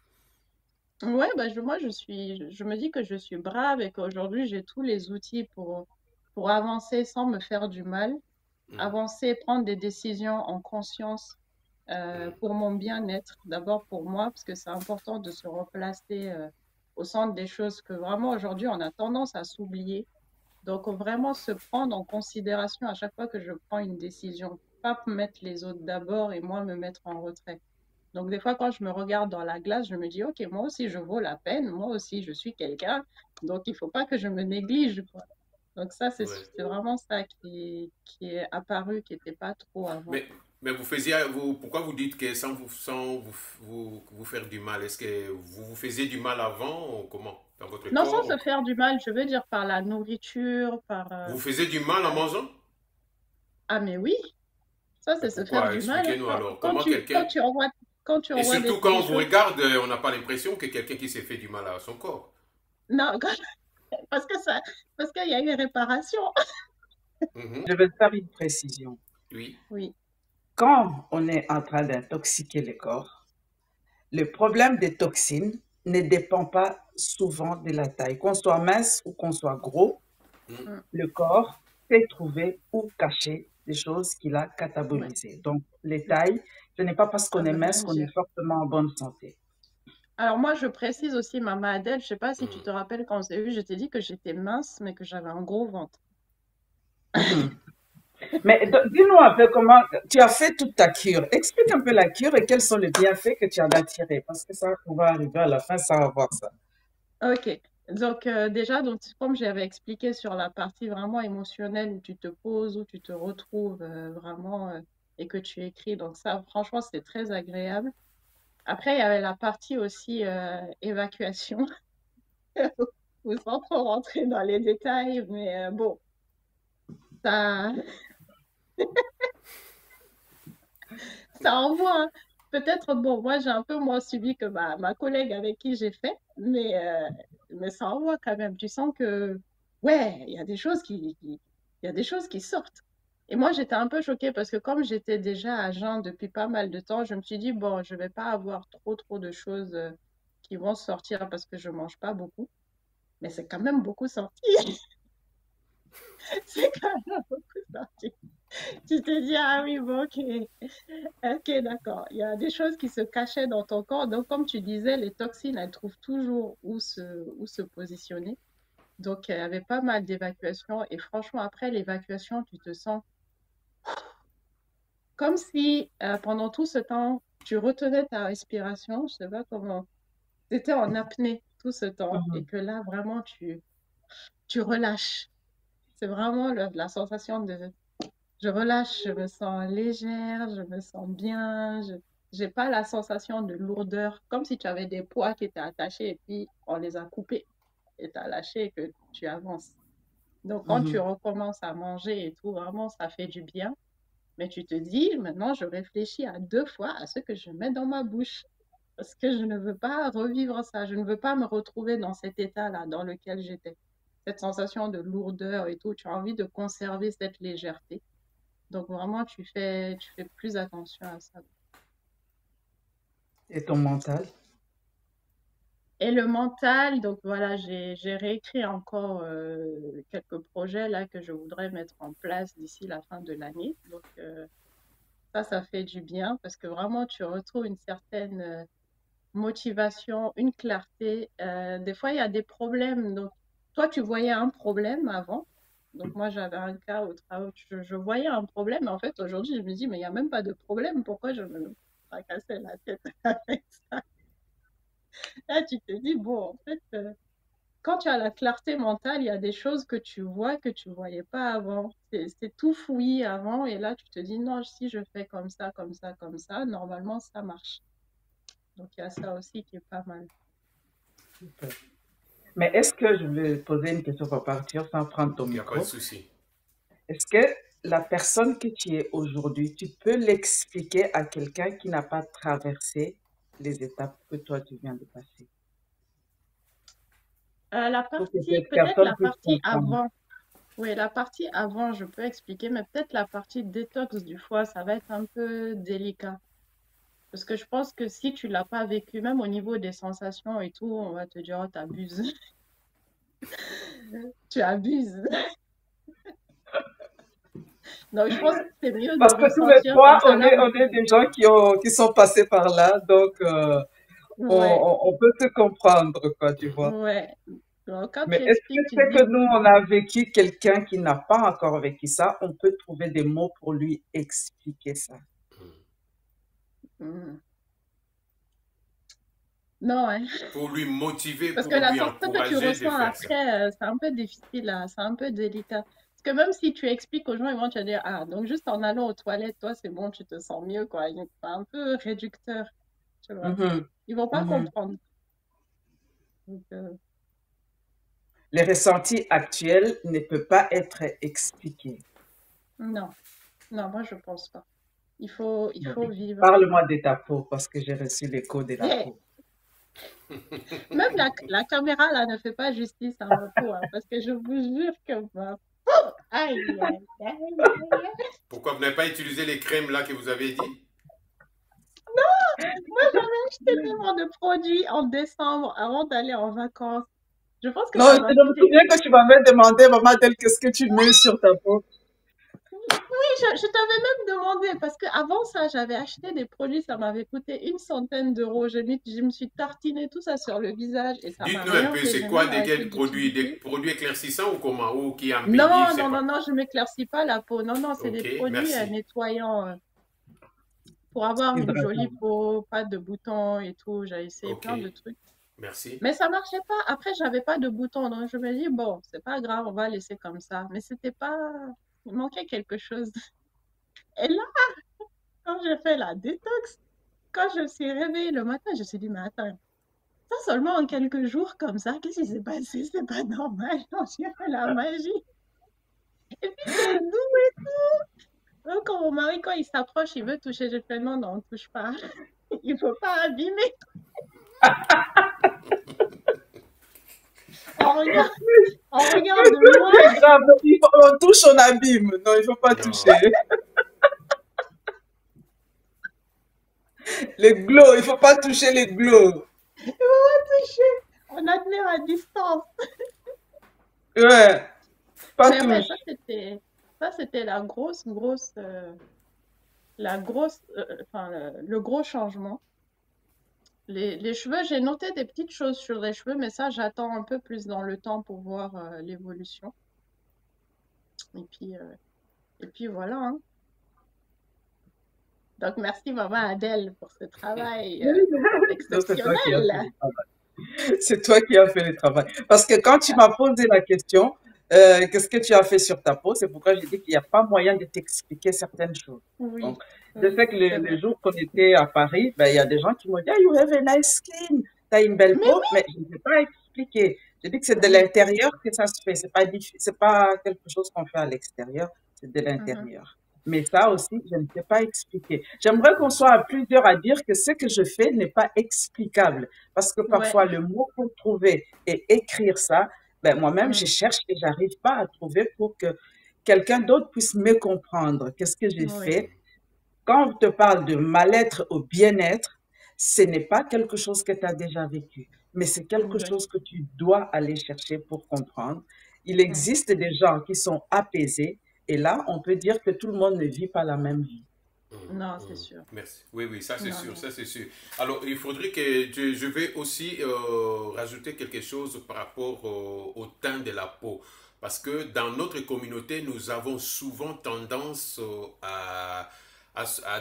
Ouais, bah, moi, je me dis que je suis brave et qu'aujourd'hui, j'ai tous les outils pour avancer sans me faire du mal, Mhm. avancer, prendre des décisions en conscience Mhm. pour mon bien-être, d'abord pour moi, parce que c'est important de se replacer au centre des choses que vraiment aujourd'hui, on a tendance à s'oublier. Donc, vraiment se prendre en considération à chaque fois que je prends une décision, pas mettre les autres d'abord et moi me mettre en retrait. Donc, des fois, quand je me regarde dans la glace, je me dis, OK, moi aussi, je vaux la peine. Moi aussi, je suis quelqu'un. Donc, il ne faut pas que je me néglige, quoi. Donc, ça, Ouais. c'est vraiment ça qui est apparu, qui n'était pas trop avant. Mais, mais vous faisiez, pourquoi vous dites que sans vous faire du mal, est-ce que vous vous faisiez du mal avant ou comment? Dans votre Non, sans corps? se faire du mal, je veux dire par la nourriture, par... Vous vous faisiez du mal en euh, mangeant? ah, mais oui, ça, Mais c'est se faire pourquoi? du mal, hein. Expliquez-nous alors. Quand Comment tu, quelqu'un... quand tu Et envoies surtout quand des on vous choses... regarde, on n'a pas l'impression que quelqu'un qui s'est fait du mal à son corps. Non, parce que ça, parce qu'il y a eu réparation. Mhm. Je vais faire une précision. Oui. Oui. Quand on est en train d'intoxiquer le corps, le problème des toxines ne dépend pas souvent de la taille. Qu'on soit mince ou qu'on soit gros, Mhm. Mm, le corps sait trouver ou cacher des choses qu'il a ouais. catabolisées. Donc, les tailles Ce n'est pas parce Ça qu'on est veut rien mince qu'on est dire. fortement en bonne santé. Alors moi, je précise aussi, maman Adèle, je sais pas si tu Mhm. te rappelles quand on s'est vu, je t'ai dit que j'étais mince, mais que j'avais un gros ventre. Mhm. Mais dis-nous un peu comment tu as fait toute ta cure. Explique un peu la cure et quels sont les bienfaits que tu en as tirés. Parce que ça, on va arriver à la fin sans avoir ça. Ok. Donc déjà, donc, comme j'avais expliqué sur la partie vraiment émotionnelle où tu te poses, où tu te retrouves vraiment et que tu écris, donc ça, franchement, c'est très agréable. Après, il y avait la partie aussi évacuation, sans trop rentrer dans les détails, mais bon, ça, ça envoie, hein. Peut-être, bon, moi, j'ai un peu moins subi que ma collègue avec qui j'ai fait, mais ça envoie quand même. Tu sens que, ouais, il y a des choses il y a des choses qui sortent. Et moi, j'étais un peu choquée parce que comme j'étais déjà à jeun depuis pas mal de temps, je me suis dit, bon, je vais pas avoir trop de choses qui vont sortir parce que je mange pas beaucoup. Mais c'est quand même beaucoup sorti. C'est quand même beaucoup sorti. Tu te dis, ah oui, bon, ok. Ok, d'accord. Il y a des choses qui se cachaient dans ton corps. Donc, comme tu disais, les toxines, elles trouvent toujours où se positionner. Donc, il y avait pas mal d'évacuations. Et franchement, après l'évacuation, tu te sens comme si pendant tout ce temps, tu retenais ta respiration. Je sais pas comment. Tu étais en apnée tout ce temps. Et Mhm. que là, vraiment, tu relâches. C'est vraiment la sensation de je relâche, je me sens légère, je me sens bien, je j'ai pas la sensation de lourdeur, comme si tu avais des poids qui étaient attachés et puis on les a coupés et tu as lâché et que tu avances. Donc quand tu Mhm. recommences à manger et tout, vraiment, ça fait du bien. Mais tu te dis, maintenant, je réfléchis à deux fois à ce que je mets dans ma bouche. Parce que je ne veux pas revivre ça. Je ne veux pas me retrouver dans cet état-là dans lequel j'étais. Cette sensation de lourdeur et tout. Tu as envie de conserver cette légèreté. Donc vraiment, tu fais plus attention à ça. Et ton mental? Et le mental, donc voilà, j'ai réécrit encore quelques projets là que je voudrais mettre en place d'ici la fin de l'année. Donc ça fait du bien parce que vraiment, tu retrouves une certaine motivation, une clarté. Des fois, il y a des problèmes. Donc, toi, tu voyais un problème avant. Donc, moi, j'avais un cas au travail, je voyais un problème. Mais en fait, aujourd'hui, je me dis, mais il n'y a même pas de problème. Pourquoi je me fracassais la tête avec ça? Là, tu te dis, bon, en fait, quand tu as la clarté mentale, il y a des choses que tu vois que tu ne voyais pas avant. C'est tout fouillis avant. Et là, tu te dis, non, si je fais comme ça, comme ça, comme ça, normalement, ça marche. Donc, il y a ça aussi qui est pas mal. Super. Mais est-ce que je vais poser une question pour partir sans prendre ton Il n'y a pas de micro? souci. Est-ce que la personne que tu es aujourd'hui, tu peux l'expliquer à quelqu'un qui n'a pas traversé les étapes que toi tu viens de passer? La Pour que partie, cette peut-être personne la puisse partie comprendre. avant. Oui, la partie avant, je peux expliquer, mais peut-être la partie détox du foie, ça va être un peu délicat. Parce que je pense que si tu l'as pas vécu, même au niveau des sensations et tout, on va te dire, oh, t'abuses. Tu abuses. Donc, je pense que c'est mieux de Parce que tous les ressentir trois, comme ça. Là, on est des gens qui sont passés par là, donc ouais, on peut se comprendre, quoi, tu vois. ouais. Donc, quand Mais tu est-ce que expliques, tu c'est que dis, nous, on a vécu quelqu'un qui n'a pas encore vécu ça, on peut trouver des mots pour lui expliquer ça? hmm, non, hein. Pour lui motiver, Parce que pour la lui sensation que tu encourager de ressens faire ça. après, c'est un peu difficile, là, c'est un peu délicat. Parce que même si tu expliques aux gens, ils vont te dire, ah, donc juste en allant aux toilettes, toi, c'est bon, tu te sens mieux, quoi. C'est un peu réducteur, tu vois. Mhm, Ils vont pas mhm. comprendre. Donc, Les ressentis actuels ne peuvent pas être expliqués. non, non, moi, je pense pas. Il Bon. faut vivre. Parle-moi de ta peau parce que j'ai reçu l'écho de la Et peau. même la caméra, là, ne fait pas justice à ma peau, hein, parce que je vous jure que ma peau, aïe, aïe, aïe, aïe, aïe. Pourquoi vous n'avez pas utilisé les crèmes là que vous avez dit? Moi, j'avais acheté tellement de produits en décembre avant d'aller en vacances. Je pense que Non, ça je m'a me coûté. souviens que tu m'avais demandé, maman, qu'est-ce que tu mets sur ta peau? je t'avais même demandé, parce qu'avant ça, j'avais acheté des produits, ça m'avait coûté 100 € Je me suis tartiné tout ça sur le visage et ça m'a Dites-nous un rien peu, fait. c'est J'ai quoi même des arrêté produits, des d'utiliser. produits éclaircissants ou comment, ou qui embellissent, je Non, sais non, non, pas. non, je m'éclaircis pas la peau. Non, non, c'est Ok, des produits merci. nettoyants pour avoir une jolie Hydratant. peau, pas de boutons et tout. J'ai essayé Ok, plein de trucs. merci. Mais ça marchait pas. Après, j'avais pas de boutons. Donc, je me dis, bon, c'est pas grave, on va laisser comme ça. Mais c'était pas. Il manquait quelque chose. Et là, quand j'ai fait la détox, quand je me suis réveillée le matin, je me suis dit, mais attends, ça seulement en quelques jours comme ça, qu'est-ce qui s'est passé? C'est pas normal. On dirait la magie. Et puis, c'est doux et tout. Donc, quand mon mari, quand il s'approche, il veut toucher. Je fais non, non, on touche pas. Il faut pas abîmer. On regarde, on regarde de loin. C'est grave. On touche, on abîme. Non, il ne faut pas toucher. Non. Les glows, il ne faut pas toucher les glows. Il faut pas toucher. On admire à distance. Ouais, pas Mais ouais, touche. ça, c'était enfin, le gros changement. Les cheveux, j'ai noté des petites choses sur les cheveux, mais ça, j'attends un peu plus dans le temps pour voir l'évolution. Et puis, euh, et puis voilà, hein. Donc, merci, maman Adèle, pour ce travail Non, c'est toi qui as fait exceptionnel. le travail. C'est toi qui as fait le travail. Parce que quand tu m'as posé la question, qu'est-ce que tu as fait sur ta peau, c'est pourquoi j'ai dit qu'il n'y a pas moyen de t'expliquer certaines choses. Oui, Donc, je oui, sais que c'est le vrai. jour qu'on était à Paris, ben, il y a des gens qui m'ont dit, ah, you have a nice skin, tu as une belle Mais peau, mais je ne sais pas expliquer. Je dis que c'est de oui, l'intérieur que ça se fait. C'est pas quelque chose qu'on fait à l'extérieur, c'est de mhm, l'intérieur. Mais ça aussi, je ne sais pas expliquer. J'aimerais qu'on soit à plusieurs à dire que ce que je fais n'est pas explicable. Parce que ouais, parfois, le mot pour trouver et écrire ça, ben, moi-même, je mhm, cherche et j'arrive pas à trouver pour que quelqu'un d'autre puisse me comprendre. Qu'est-ce que j'ai oui, fait? Quand on te parle de mal-être au bien-être, ce n'est pas quelque chose que tu as déjà vécu, mais c'est quelque oui, chose que tu dois aller chercher pour comprendre. Il mhm. existe des gens qui sont apaisés et là, on peut dire que tout le monde ne vit pas la même vie. Non, c'est sûr. Merci. Oui, oui, ça c'est Non, sûr, non. ça c'est sûr. Alors, il faudrait que je vais aussi rajouter quelque chose par rapport au teint de la peau. Parce que dans notre communauté, nous avons souvent tendance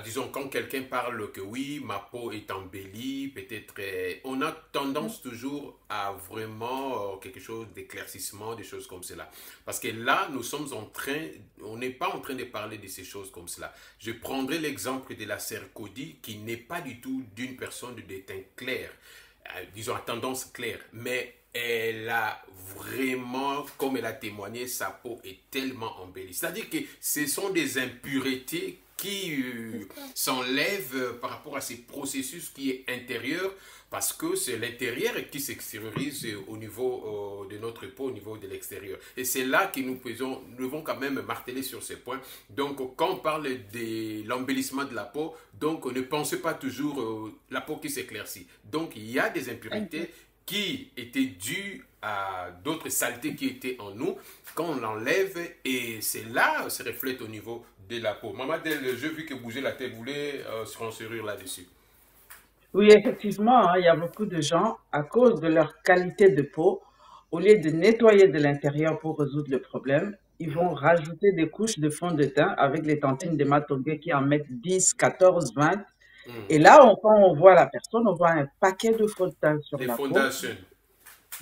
disons, quand quelqu'un parle que oui, ma peau est embellie, peut-être, on a Mm, tendance toujours à vraiment quelque chose d'éclaircissement, des choses comme cela. Parce que là, nous sommes en train, on n'est pas en train de parler de ces choses comme cela. Je prendrai l'exemple de la Sercodie qui n'est pas du tout d'une personne de teint clair, disons à tendance claire, mais elle a vraiment, comme elle a témoigné, sa peau est tellement embellie. C'est-à-dire que ce sont des impuretés qui c'est ça. s'enlèvent par rapport à ces processus qui est intérieur, parce que c'est l'intérieur qui s'extériorise au niveau de notre peau, au niveau de l'extérieur. Et c'est là que nous devons quand même marteler sur ces points. Donc, quand on parle de l'embellissement de la peau, donc ne pensez pas toujours la peau qui s'éclaircit. Donc, il y a des impuretés Exact. qui étaient dues à d'autres saletés qui étaient en nous, quand on l'enlève, et c'est là, se reflète au niveau de la peau. Maman, j'ai vu que bouger la tête, vous voulez se renseigner là-dessus. Oui, effectivement, hein, il y a beaucoup de gens, à cause de leur qualité de peau, au lieu de nettoyer de l'intérieur pour résoudre le problème, ils vont rajouter des couches de fond de teint avec les tantines de Matongue qui en mettent 10, 14, 20. Et Mhm. là, quand on voit la personne, on voit un paquet de fond de teint sur Les la peau. fondations.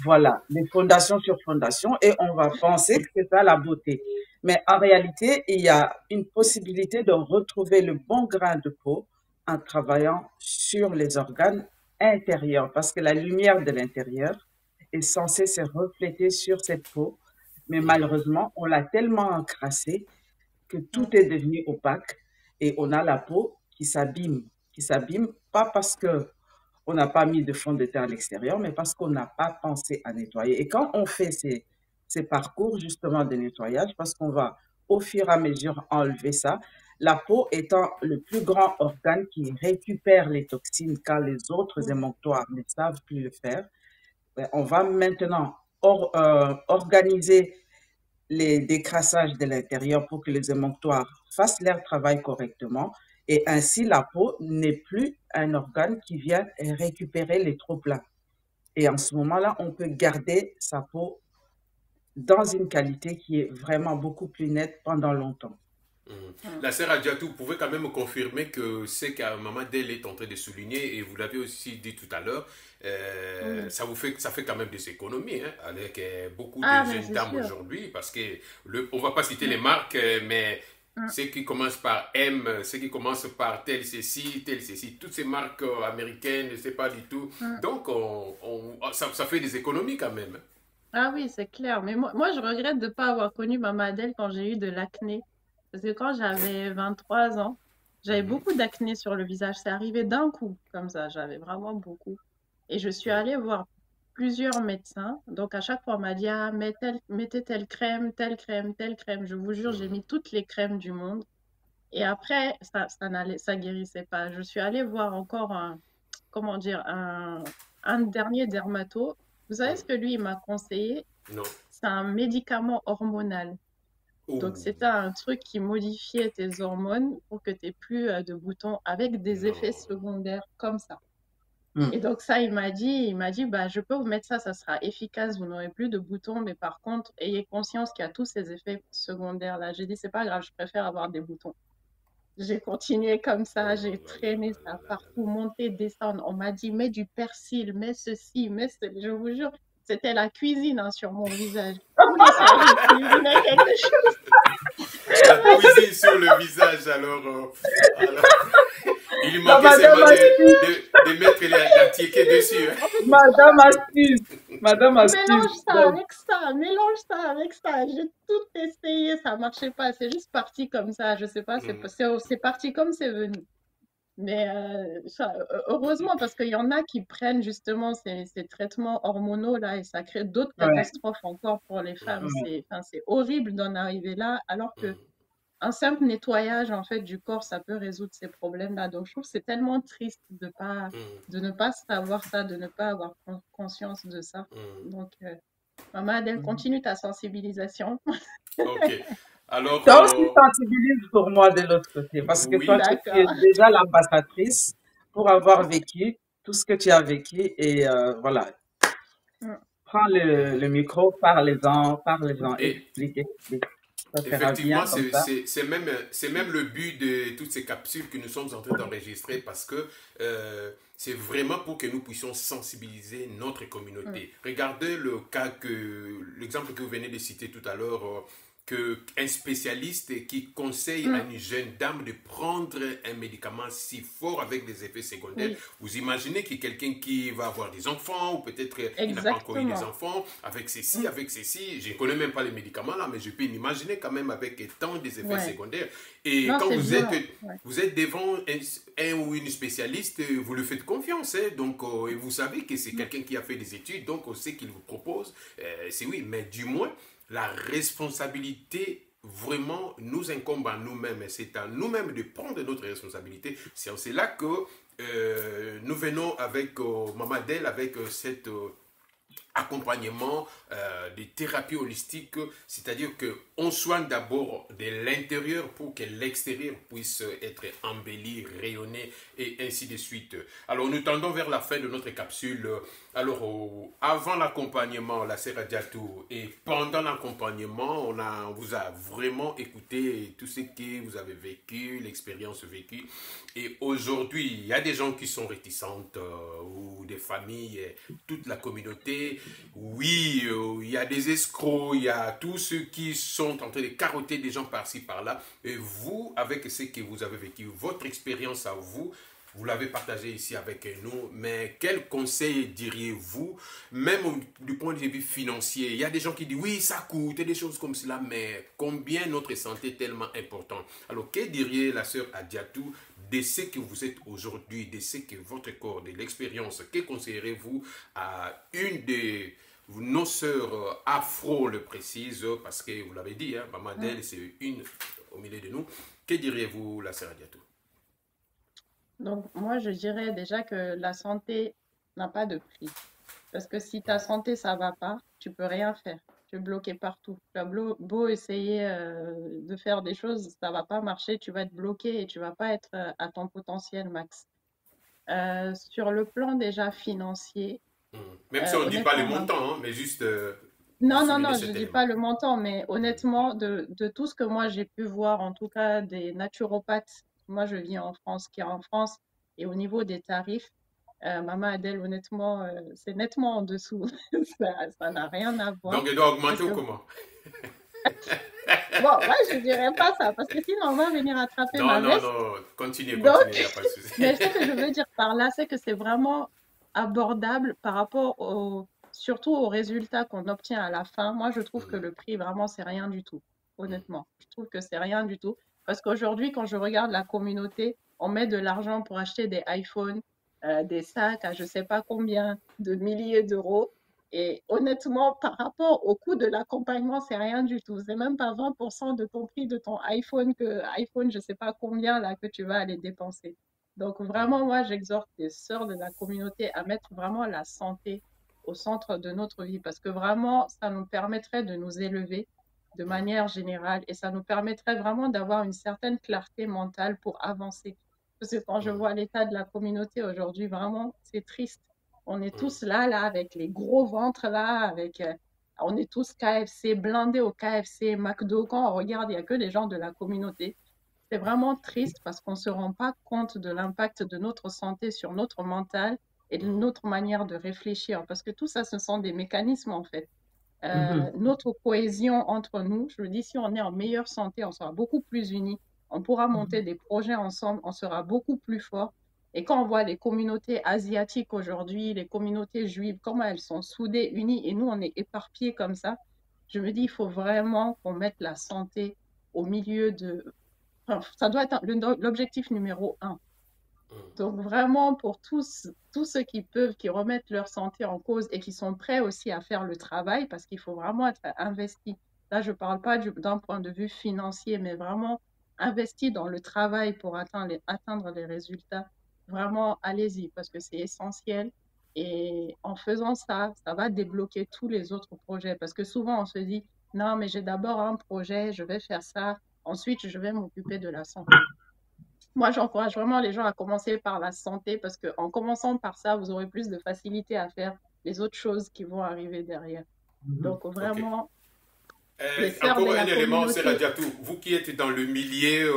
Voilà, les fondations sur fondations, et on va penser que c'est ça la beauté. Mais en réalité, il y a une possibilité de retrouver le bon grain de peau en travaillant sur les organes intérieurs, parce que la lumière de l'intérieur est censée se refléter sur cette peau. Mais Mhm. malheureusement, on l'a tellement encrassée que tout Mm, est devenu opaque et on a la peau qui s'abîme, pas parce que on n'a pas mis de fond de teint à l'extérieur, mais parce qu'on n'a pas pensé à nettoyer. Et quand on fait ces parcours justement de nettoyage, parce qu'on va au fur et à mesure enlever ça, la peau étant le plus grand organe qui récupère les toxines quand les autres mm, émonctoires ne savent plus le faire, ben, on va maintenant organiser les décrassages de l'intérieur pour que les émonctoires fassent leur travail correctement. Et ainsi, la peau n'est plus un organe qui vient récupérer les trop-pleins. Et en ce moment-là, on peut garder sa peau dans une qualité qui est vraiment beaucoup plus nette pendant longtemps. La sœur Adjatou, vous pouvez quand même confirmer que c'est que Maman Del est en train de souligner, et vous l'avez aussi dit tout à l'heure, Oui. ça fait quand même des économies hein, avec beaucoup de Ah, mais jeunes c'est dames sûr. aujourd'hui, parce que on va pas citer les Mm, marques, mais mm, ceux qui commencent par M, ceux qui commencent par tel ceci, toutes ces marques américaines, je ne sais pas du tout. mm. Donc, ça fait des économies quand même. Ah oui, c'est clair. Mais moi, je regrette de ne pas avoir connu Maman Adèle quand j'ai eu de l'acné. Parce que quand j'avais 23 ans, j'avais Mhm. beaucoup d'acné sur le visage. C'est arrivé d'un coup, comme ça. J'avais vraiment beaucoup. Et je suis allée voir plusieurs médecins. Donc, à chaque fois, on m'a dit, ah, mettez telle crème, telle crème, telle crème. Je vous jure, j'ai Mhm. mis toutes les crèmes du monde. Et après, ça guérissait pas. Je suis allée voir encore comment dire, un dernier dermato. Vous savez ce Mhm. que lui, il m'a conseillé? Non. C'est un médicament hormonal. Donc, Oh, c'était un truc qui modifiait tes hormones pour que tu n'aies plus de boutons avec des effets non. secondaires comme ça. Mm. Et donc, ça, il m'a dit, bah, je peux vous mettre ça, ça sera efficace, vous n'aurez plus de boutons, mais par contre, ayez conscience qu'il y a tous ces effets secondaires-là. J'ai dit, c'est pas grave, je préfère avoir des boutons. J'ai continué comme ça, Oh j'ai là là traîné là là ça là là partout, monter, descendre. On m'a dit, mets du persil, mets ceci, mets cela. Je vous jure, c'était la cuisine hein, sur mon visage. Tous les soirs, je cuisinais quelque chose. la cuisine sur le visage, alors il La manquait madame seulement astuce, de mettre la tiéké dessus. En fait, madame astuce, madame astuce. Donc, mélange ça avec ça. J'ai tout essayé, ça marchait pas. C'est juste parti comme ça. Je sais pas, Hmm. c'est parti comme c'est venu. Mais heureusement, parce qu'il y en a qui prennent justement ces traitements hormonaux là et ça crée d'autres ouais, catastrophes encore pour les femmes. Hmm. ouais. Enfin, c'est horrible d'en arriver là, alors que Hmm. un simple nettoyage en fait du corps, ça peut résoudre ces problèmes-là. Donc, je trouve que c'est tellement triste Hmm. de ne pas savoir ça, de ne pas avoir conscience de ça. Hmm. Donc, maman Adèle, Mhm. continue ta sensibilisation. Ok. Alors, Toi aussi, sensibilise pour moi de l'autre côté, parce que toi, oui, tu es D'accord. déjà l'ambassadrice pour avoir vécu tout ce que tu as vécu. Et voilà, prends le hmm. micro, parlez-en, Et explique, explique. Ça sera bien effectivement, comme ça. c'est même le but de toutes ces capsules que nous sommes en train d'enregistrer, parce que c'est vraiment pour que nous puissions sensibiliser notre Mm, communauté. Regardez l'exemple que vous venez de citer tout à l'heure, qu'un spécialiste qui conseille à mm, une jeune dame de prendre un médicament si fort avec des effets secondaires. oui, Vous imaginez que quelqu'un qui va avoir des enfants, ou peut-être il n'a pas encore eu des exactement. enfants, avec ceci, Mm, avec ceci, je ne connais même pas les médicaments là, mais je peux m'imaginer quand même avec tant des effets ouais. secondaires. Et Non, quand c'est bien. Ouais. vous êtes devant un ou une spécialiste, vous lui faites confiance, hein, donc, et vous savez que c'est Mm, quelqu'un qui a fait des études, donc on sait qu'il vous propose, c'est oui, mais du moins, la responsabilité vraiment nous incombe à nous-mêmes. C'est à nous-mêmes de prendre notre responsabilité. C'est en cela que nous venons avec Maman Del, avec cette accompagnement des thérapies holistiques, c'est-à-dire qu'on soigne d'abord de l'intérieur pour que l'extérieur puisse être embelli, rayonné et ainsi de suite. Alors nous tendons vers la fin de notre capsule. Alors avant l'accompagnement, la Seradiatou, et pendant l'accompagnement, on vous a vraiment écouté tout ce que vous avez vécu, l'expérience vécue. Et aujourd'hui, il y a des gens qui sont réticentes, ou des familles, toute la communauté. Oui, il y a des escrocs, il y a tous ceux qui sont en train de carotter des gens par-ci, par-là. Et vous, avec ce que vous avez vécu, votre expérience à vous, vous l'avez partagé ici avec nous, mais quel conseil diriez-vous, même du point de vue financier? Il y a des gens qui disent oui, ça coûte, et des choses comme cela, mais combien notre santé est tellement importante? Alors, que diriez la sœur Adjatou de ce que vous êtes aujourd'hui, de ce que votre corps, de l'expérience? Que conseillerez-vous à une de nos sœurs afro, le précise, parce que vous l'avez dit, hein, Maman mm. Del, c'est une au milieu de nous. Que diriez-vous, la sœur Adjatou? Donc, moi, je dirais déjà que la santé n'a pas de prix. Parce que si ta santé, ça va pas, tu peux rien faire. Tu es bloqué partout. Tu as beau essayer de faire des choses, ça va pas marcher, tu vas être bloqué et tu vas pas être à ton potentiel max. Sur le plan déjà financier, Mhm. Même si on ne dit pas les honnêtement, montants, hein, mais juste non, non, souligner non, je cet dis élément. pas le montant, mais Mhm. honnêtement, de tout ce que moi j'ai pu voir, en tout cas des naturopathes, moi je vis en France, qui est en France, et au niveau des tarifs, Maman Adèle, honnêtement, c'est nettement en dessous. Ça n'a rien à voir. Donc, elle doit Parce augmenter ou que, comment? bon, moi je dirais pas ça, parce que sinon on va venir attraper Non, ma non, veste. non, continuez, continuez, il Donc, n'y a pas de souci. mais ce que je veux dire par là, c'est que c'est vraiment abordable par rapport surtout aux résultats qu'on obtient à la fin. Moi, je trouve que Mhm. le prix, vraiment, c'est rien du tout, honnêtement. Je trouve que c'est rien du tout. Parce qu'aujourd'hui, quand je regarde la communauté, on met de l'argent pour acheter des iPhones, des sacs à je sais pas combien de milliers d'euros. Et honnêtement, par rapport au coût de l'accompagnement, c'est rien du tout. C'est même pas 20% de ton prix de ton iPhone je sais pas combien là que tu vas aller dépenser. Donc vraiment, moi, j'exhorte les sœurs de la communauté à mettre vraiment la santé au centre de notre vie parce que vraiment, ça nous permettrait de nous élever de manière générale et ça nous permettrait vraiment d'avoir une certaine clarté mentale pour avancer. Parce que quand je Mhm. vois l'état de la communauté aujourd'hui, vraiment, c'est triste. On est Mhm. tous là, avec les gros ventres, là, on est tous KFC, blindés au KFC, McDo. Quand on regarde, il n'y a que les gens de la communauté. C'est vraiment triste parce qu'on ne se rend pas compte de l'impact de notre santé sur notre mental et de Mhm. notre manière de réfléchir. Parce que tout ça, ce sont des mécanismes, en fait. Mhm. Notre cohésion entre nous, je le dis, si on est en meilleure santé, on sera beaucoup plus unis, on pourra monter Mhm. des projets ensemble, on sera beaucoup plus fort. Et quand on voit les communautés asiatiques aujourd'hui, les communautés juives, comment elles sont soudées, unies, et nous, on est éparpillés comme ça, je me dis, il faut vraiment qu'on mette la santé au milieu de... Enfin, ça doit être l'objectif numéro un. Mhm. Donc vraiment, pour tous ceux qui peuvent, qui remettent leur santé en cause et qui sont prêts aussi à faire le travail, parce qu'il faut vraiment être investi. Là, je ne parle pas d'un point de vue financier, mais vraiment investi dans le travail pour atteindre les résultats. Vraiment, allez-y, parce que c'est essentiel. Et en faisant ça, ça va débloquer tous les autres projets. Parce que souvent, on se dit, non, mais j'ai d'abord un projet, je vais faire ça, ensuite, je vais m'occuper de la santé. Moi, j'encourage vraiment les gens à commencer par la santé parce qu'en commençant par ça, vous aurez plus de facilité à faire les autres choses qui vont arriver derrière. Mhm. Donc, Ok. vraiment, les sœurs de Encore la un élément, c'est communauté. Radiatou. Vous qui êtes dans le milieu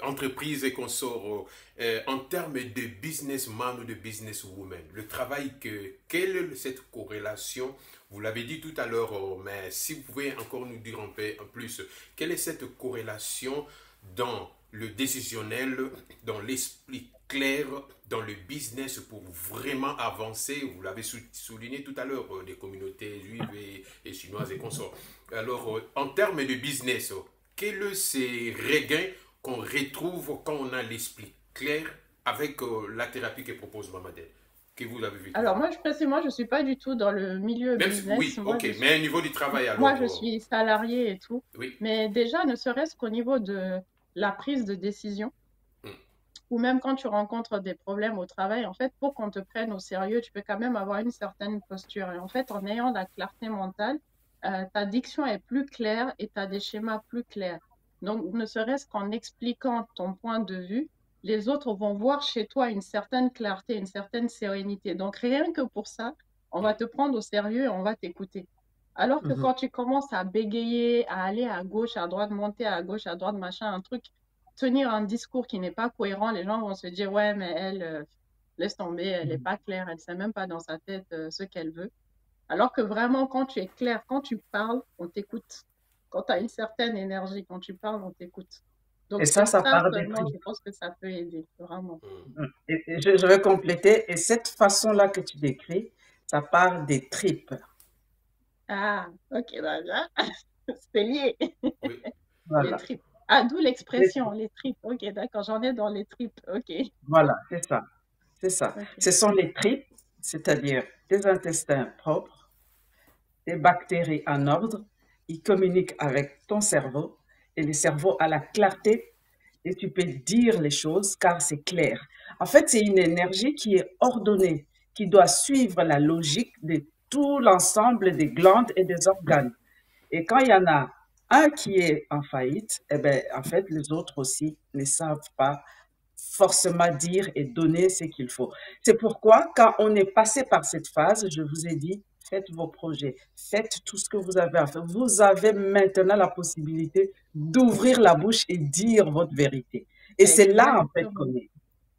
entreprise et consorts, en termes de businessman ou de businesswoman, le travail quelle est cette corrélation? Vous l'avez dit tout à l'heure, mais si vous pouvez encore nous dire un peu en plus, quelle est cette corrélation dans le décisionnel, dans l'esprit clair, dans le business pour vraiment avancer? Vous l'avez souligné tout à l'heure, des communautés juives et chinoises et consorts. Alors, en termes de business, quels sont ces regains qu'on retrouve quand on a l'esprit clair avec la thérapie que propose Mamadel, que vous avez vécu Alors, vous-même? moi, précisément, je ne suis pas du tout dans le milieu Même si, business. oui, ok, mais au niveau du travail, Moi, alors, je suis salariée et tout. oui. Mais déjà, ne serait-ce qu'au niveau de la prise de décision, Mm, ou même quand tu rencontres des problèmes au travail, en fait, pour qu'on te prenne au sérieux, tu peux quand même avoir une certaine posture. Et en fait, en ayant la clarté mentale, ta diction est plus claire et tu as des schémas plus clairs. Donc, ne serait-ce qu'en expliquant ton point de vue, les autres vont voir chez toi une certaine clarté, une certaine sérénité. Donc, rien que pour ça, on va mm, te prendre au sérieux et on va t'écouter. Alors que Mhm. quand tu commences à bégayer, à aller à gauche, à droite, monter à gauche, à droite, machin, un truc, tenir un discours qui n'est pas cohérent, les gens vont se dire, ouais, mais elle, laisse tomber, elle n'est Mhm. pas claire, elle ne sait même pas dans sa tête ce qu'elle veut. Alors que vraiment, quand tu es clair, quand tu parles, on t'écoute. Quand tu as une certaine énergie, quand tu parles, on t'écoute. Donc Et c'est ça ça part des seulement, je tripes. pense que ça peut aider, vraiment. mm. Et je vais compléter. Et cette façon-là que tu décris, ça part des tripes. Ah, ok, d'accord. C'est lié, Oui. les Voilà. tripes. Ah, d'où Les l'expression, tripes. les tripes. Ok, d'accord, j'en ai dans les tripes. Ok, Voilà, c'est ça. C'est ça. ok. Ce sont les tripes, c'est-à-dire des intestins propres, des bactéries en ordre. Ils communiquent avec ton cerveau et le cerveau a la clarté et tu peux dire les choses car c'est clair. En fait, c'est une énergie qui est ordonnée, qui doit suivre la logique de tout l'ensemble des glandes et des organes. Et quand il y en a un qui est en faillite, eh ben, en fait, les autres aussi ne savent pas forcément dire et donner ce qu'il faut. C'est pourquoi, quand on est passé par cette phase, je vous ai dit, faites vos projets, faites tout ce que vous avez à faire. Vous avez maintenant la possibilité d'ouvrir la bouche et dire votre vérité. Et c'est là, en fait, Exactement. qu'on est.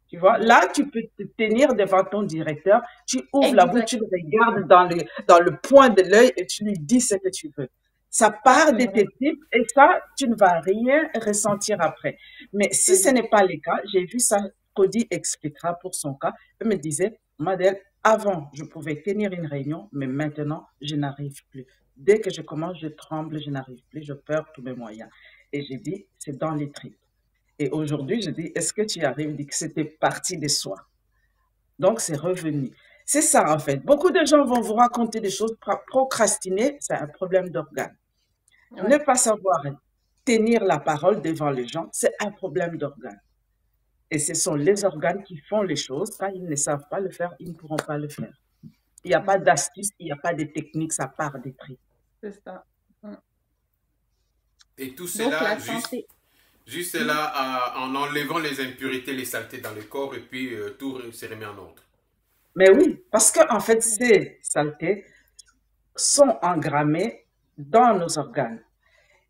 Tu vois, là, tu peux te tenir devant ton directeur, tu ouvres la bouche, Exact. tu le regardes dans le point de l'œil et tu lui dis ce que tu veux. Ça part C'est de vrai. tes types et ça, tu ne vas rien ressentir après. Mais si C'est ce vrai. n'est pas le cas, j'ai vu ça, Cody expliquera pour son cas. Elle me disait, Madeleine, avant, je pouvais tenir une réunion, mais maintenant, je n'arrive plus. Dès que je commence, je tremble, je n'arrive plus, je perds tous mes moyens. Et j'ai dit, c'est dans les tripes. Et aujourd'hui, je dis, est-ce que tu y arrives? Il dit que c'était parti de soi. Donc, c'est revenu. C'est ça, en fait. Beaucoup de gens vont vous raconter des choses. Procrastiner, c'est un problème d'organe. Ne Ouais. pas savoir tenir la parole devant les gens, c'est un problème d'organe. Et ce sont les organes qui font les choses. Quand ils ne savent pas le faire, ils ne pourront pas le faire. Il n'y a pas Mm. d'astuce, il n'y a pas de technique, ça part des tripes. C'est ça. Mm. Et tout Donc, cela, la santé. juste Mm. là, en enlevant les impuretés, les saletés dans le corps, et puis tout se remet en ordre. Mais oui, parce que en fait, Mm. ces saletés sont engrammées dans nos organes.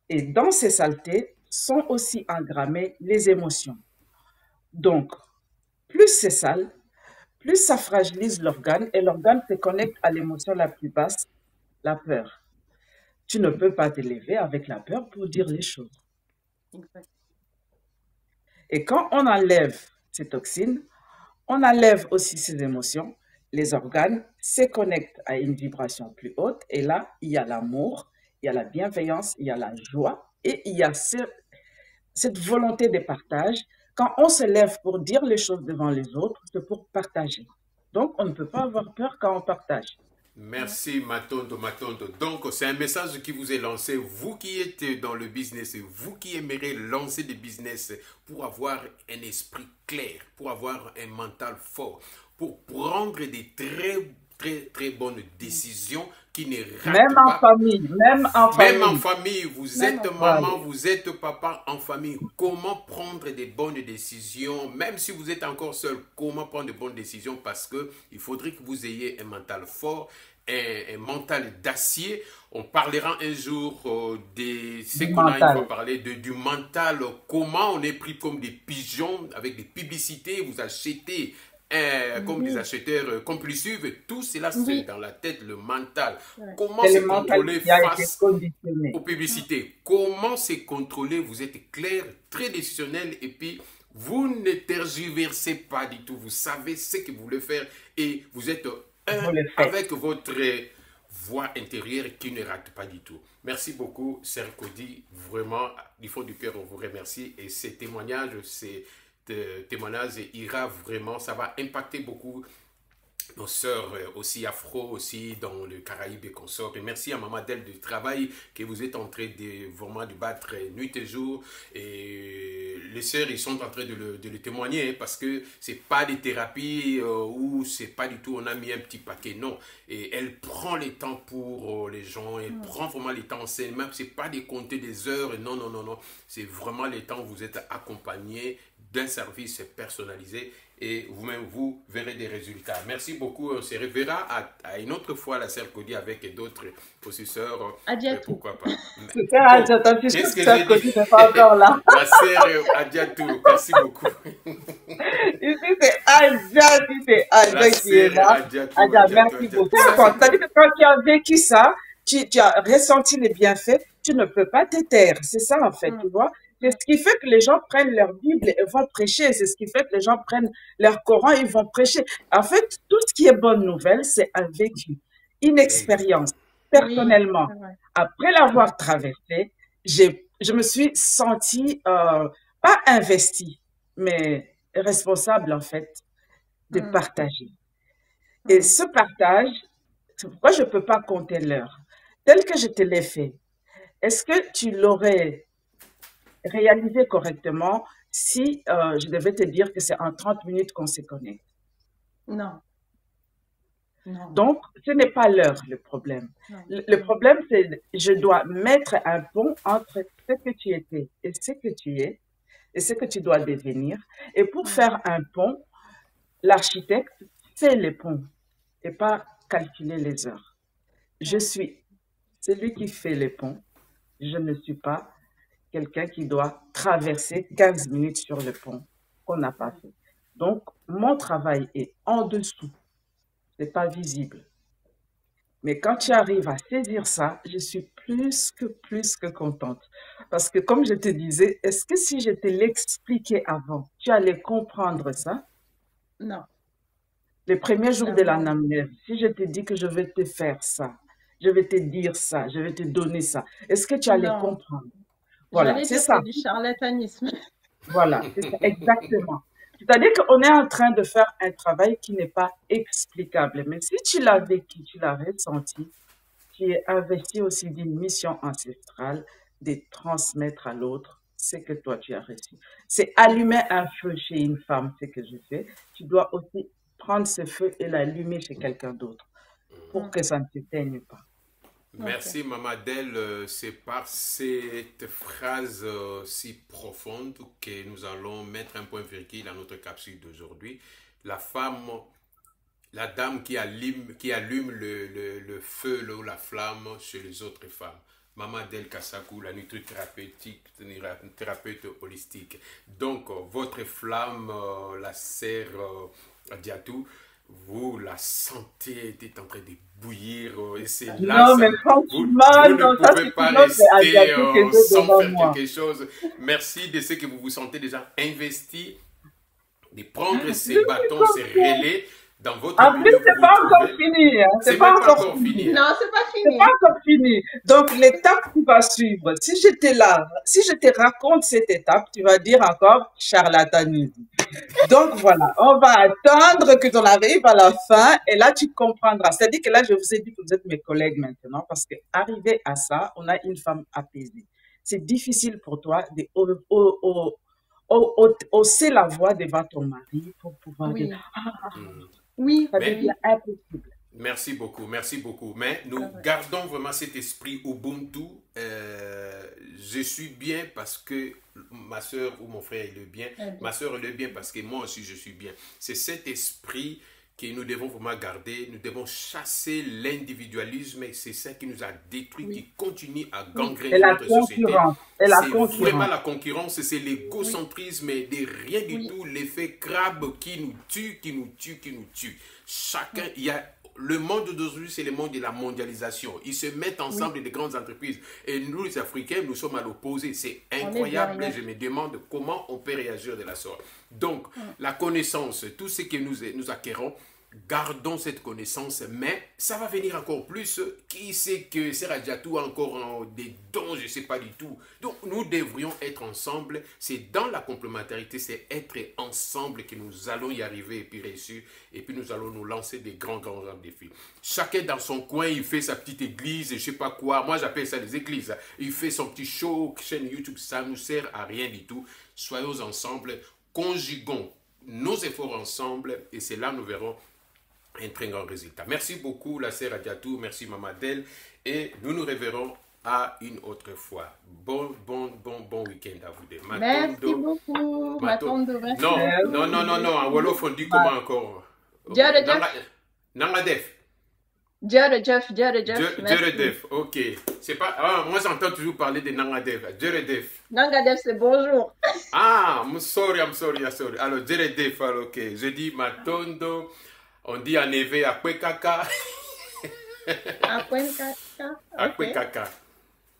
Et dans ces saletés sont aussi engrammées les émotions. Donc, plus c'est sale, plus ça fragilise l'organe et l'organe se connecte à l'émotion la plus basse, la peur. Tu ne peux pas t'élever avec la peur pour dire les choses. Exact. Et quand on enlève ces toxines, on enlève aussi ces émotions, les organes se connectent à une vibration plus haute et là, il y a l'amour, il y a la bienveillance, il y a la joie et il y a cette volonté de partage. Quand on se lève pour dire les choses devant les autres, c'est pour partager. Donc, on ne peut pas avoir peur quand on partage. Ouais. Merci Matondo, Matondo. Donc, c'est un message qui vous est lancé, vous qui êtes dans le business, vous qui aimeriez lancer des business pour avoir un esprit clair, pour avoir un mental fort, pour prendre des très bonnes décisions qui ne Même ratent en pas. famille, même en Même en famille. famille, vous Même êtes en Voilà. maman, vous êtes papa en famille. Comment prendre des bonnes décisions, même si vous êtes encore seul, comment prendre de bonnes décisions parce que il faudrait que vous ayez un mental fort, un mental d'acier. On parlera un jour de ce Du qu'on a une fois mental. parlé, du mental, comment on est pris comme des pigeons avec des publicités, vous achetez comme des Oui. acheteurs compulsifs, tout cela c'est Oui. dans la tête, le mental. Ouais. Comment C'est se le mental contrôler qui a été face conditionné. aux Mm. publicités? Comment se contrôler? Vous êtes clair, très décisionnel et puis vous ne tergiversez pas du tout. Vous savez ce que vous voulez faire et vous êtes un Vous le faites. avec votre voix intérieure qui ne rate pas du tout. Merci beaucoup, Sir Cody. Vraiment, du fond du cœur, on vous remercie et ces témoignages, témoignage ira vraiment, ça va impacter beaucoup nos sœurs aussi afro, aussi dans le Caraïbe et consorts. Et merci à Maman Del du travail que vous êtes en train de vraiment de battre nuit et jour. Et les sœurs, ils sont en train de le témoigner hein, parce que c'est pas des thérapies où c'est pas du tout on a mis un petit paquet, non. Et elle prend le temps pour les gens, elle Mm. prend vraiment le temps. C'est même c'est pas des compter des heures, non, non, non, non. C'est vraiment le temps où vous êtes accompagné d'un service personnalisé et vous-même, vous verrez des résultats. Merci beaucoup. On se reverra à une autre fois, la sœur Cody, avec d'autres processeurs. Adiatou. Pourquoi pas. C'était Bon, j'attends juste qu'est-ce que que ça j'ai dit? Cody n'est pas encore là. La sœur Adiatou, merci beaucoup. Ici, c'est Adja, ici, c'est La Adja qui est sœur là. Adiatou, Adja, Adiatou, merci Adiatou. beaucoup. Ça, Bon, c'est c'est-à-dire que quand tu as vécu ça, tu as ressenti les bienfaits, tu ne peux pas te taire. C'est ça, en fait, Mm. tu vois. C'est Mm. ce qui fait que les gens prennent leur Bible et vont prêcher. C'est ce qui fait que les gens prennent leur Coran et vont prêcher. En fait, tout ce qui est bonne nouvelle, c'est un vécu, une exact. expérience. Oui, Personnellement, c'est vrai. après l'avoir traversé, je me suis sentie, pas investie, mais responsable, en fait, de Mm. partager. Et Mm. ce partage, c'est pourquoi je ne peux pas compter l'heure. Tel que je te l'ai fait, est-ce que tu l'aurais réalisé correctement si je devais te dire que c'est en 30 minutes qu'on se connecte? Non. Non, Donc, ce n'est pas l'heure le problème. non, Le problème, c'est je dois mettre un pont entre ce que tu étais et ce que tu es et ce que tu dois devenir. Et pour faire un pont, l'architecte fait les ponts et pas calculer les heures. Je suis celui qui fait les ponts. Je ne suis pas quelqu'un qui doit traverser 15 minutes sur le pont qu'on n'a pas fait. Donc, mon travail est en dessous. Ce n'est pas visible. Mais quand tu arrives à saisir ça, je suis plus que contente. Parce que comme je te disais, est-ce que si je te l'expliquais avant, tu allais comprendre ça? non, Les premiers jours de clairement. l'anamnèse, si je te dis que je vais te faire ça, je vais te dire ça, je vais te donner ça, est-ce que tu allais Non, comprendre? Voilà, j'allais c'est dire ça. c'est du charlatanisme. Voilà, c'est ça, exactement. C'est-à-dire qu'on est en train de faire un travail qui n'est pas explicable. Mais si tu l'as vécu, tu l'as ressenti, tu es investi aussi d'une mission ancestrale de transmettre à l'autre ce que toi tu as reçu. C'est allumer un feu chez une femme, ce que je fais. Tu dois aussi prendre ce feu et l'allumer chez quelqu'un d'autre pour que Ok, ça ne s'éteigne pas. ok. Merci, Maman Adèle. C'est par cette phrase si profonde que nous allons mettre un point virgule à notre capsule d'aujourd'hui. La femme, la dame qui allume le feu ou la flamme chez les autres femmes. Maman Adèle Kassakou, la thérapeute holistique. Donc, votre flamme, la sœur Diatou, vous la sentez, elle est en train de bouillir et c'est là, Non, mais franchement, vous ne non, ça pouvez c'est pas une autre rester asiatique que j'ai sans devant faire moi. quelque chose. Merci de ce que vous vous sentez déjà investi, de prendre Je ces suis bâtons, ces contente. relais dans votre En plus, milieu où c'est vous pas vous encore trouvez. fini, hein. C'est C'est pas même pas encore encore fini. fini. Hein. Non, c'est pas C'est pas fini. encore fini. Donc, l'étape qui va suivre, si j'étais là, si je te raconte cette étape, tu vas dire encore charlatanisme. Donc, voilà, on va attendre que tu en arrives à la fin et là, tu comprendras. C'est-à-dire que là, je vous ai dit que vous êtes mes collègues maintenant parce que arrivé à ça, on a une femme apaisée. C'est difficile pour toi de hausser la voix devant ton mari pour pouvoir dire, Oui, Mm. oui, ça Mais devient oui. impossible. merci beaucoup, merci beaucoup. Mais nous C'est vrai. gardons vraiment cet esprit Ubuntu. Je suis bien parce que ma soeur ou mon frère est le bien. Très bien. Ma soeur est le bien parce que moi aussi je suis bien. C'est cet esprit que nous devons vraiment garder. Nous devons chasser l'individualisme et c'est ça qui nous a détruit, Oui, qui continue à oui, Et gangréner la notre société. concurrence, et la C'est vraiment concurrence. la concurrence, c'est oui, l'égocentrisme et de rien du oui, tout, l'effet crabe qui nous tue, qui nous tue, qui nous tue. Chacun, oui, il y a le monde d'aujourd'hui, c'est le monde de la mondialisation. Ils se mettent oui. ensemble des grandes entreprises. Et nous, les Africains, nous sommes à l'opposé. C'est On est incroyable. derrière. Je me demande comment on peut réagir de la sorte. Donc, Mm. la connaissance, tout ce que nous acquérons, gardons cette connaissance, mais ça va venir encore plus. Qui sait que Serra Diatou a encore des dons, je ne sais pas du tout. Donc, nous devrions être ensemble. C'est dans la complémentarité, c'est être ensemble que nous allons y arriver et puis réussir. Et puis, nous allons nous lancer des grands défis. Chacun dans son coin, il fait sa petite église, je ne sais pas quoi. Moi, j'appelle ça des églises. Il fait son petit show, chaîne YouTube. Ça ne nous sert à rien du tout. Soyons ensemble, conjuguons nos efforts ensemble et c'est là que nous verrons un très grand résultat. Merci beaucoup, la sœur Adiatou. Merci, Maman Adèle. Et nous nous reverrons à une autre fois. Bon week-end à vous deux. Merci beaucoup, Matondo. Merci Non, beaucoup. non. En Wolof, on dit comment encore? Jërëjëf. Nangadef. Jërëjëf, merci. Jërëjëf, ok. C'est pas... Ah, moi, j'entends toujours parler de Nangadef. Jërëjëf. Nangadef, c'est bonjour. Ah, I'm sorry. Alors, Jërëjëf, alors, ok. Je dis Matondo. On dit en éveil à Kwekaka. Akwenkaka. À Ok. Kwekaka.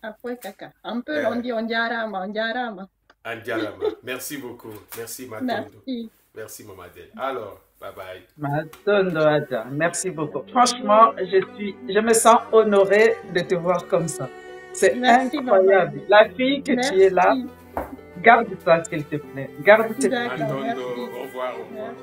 Akwekaka. Un peu, on dit Ondiarama. Andiarama. Merci beaucoup. Merci, Matondo. Merci, Maman Adèle. Alors, bye bye. Matondo Ada, merci beaucoup. Franchement, je me sens honorée de te voir comme ça. C'est incroyable. Maman. La fille que tu es là, garde ça s'il te plaît. Garde cette D'accord, Matondo, merci. au revoir. Merci.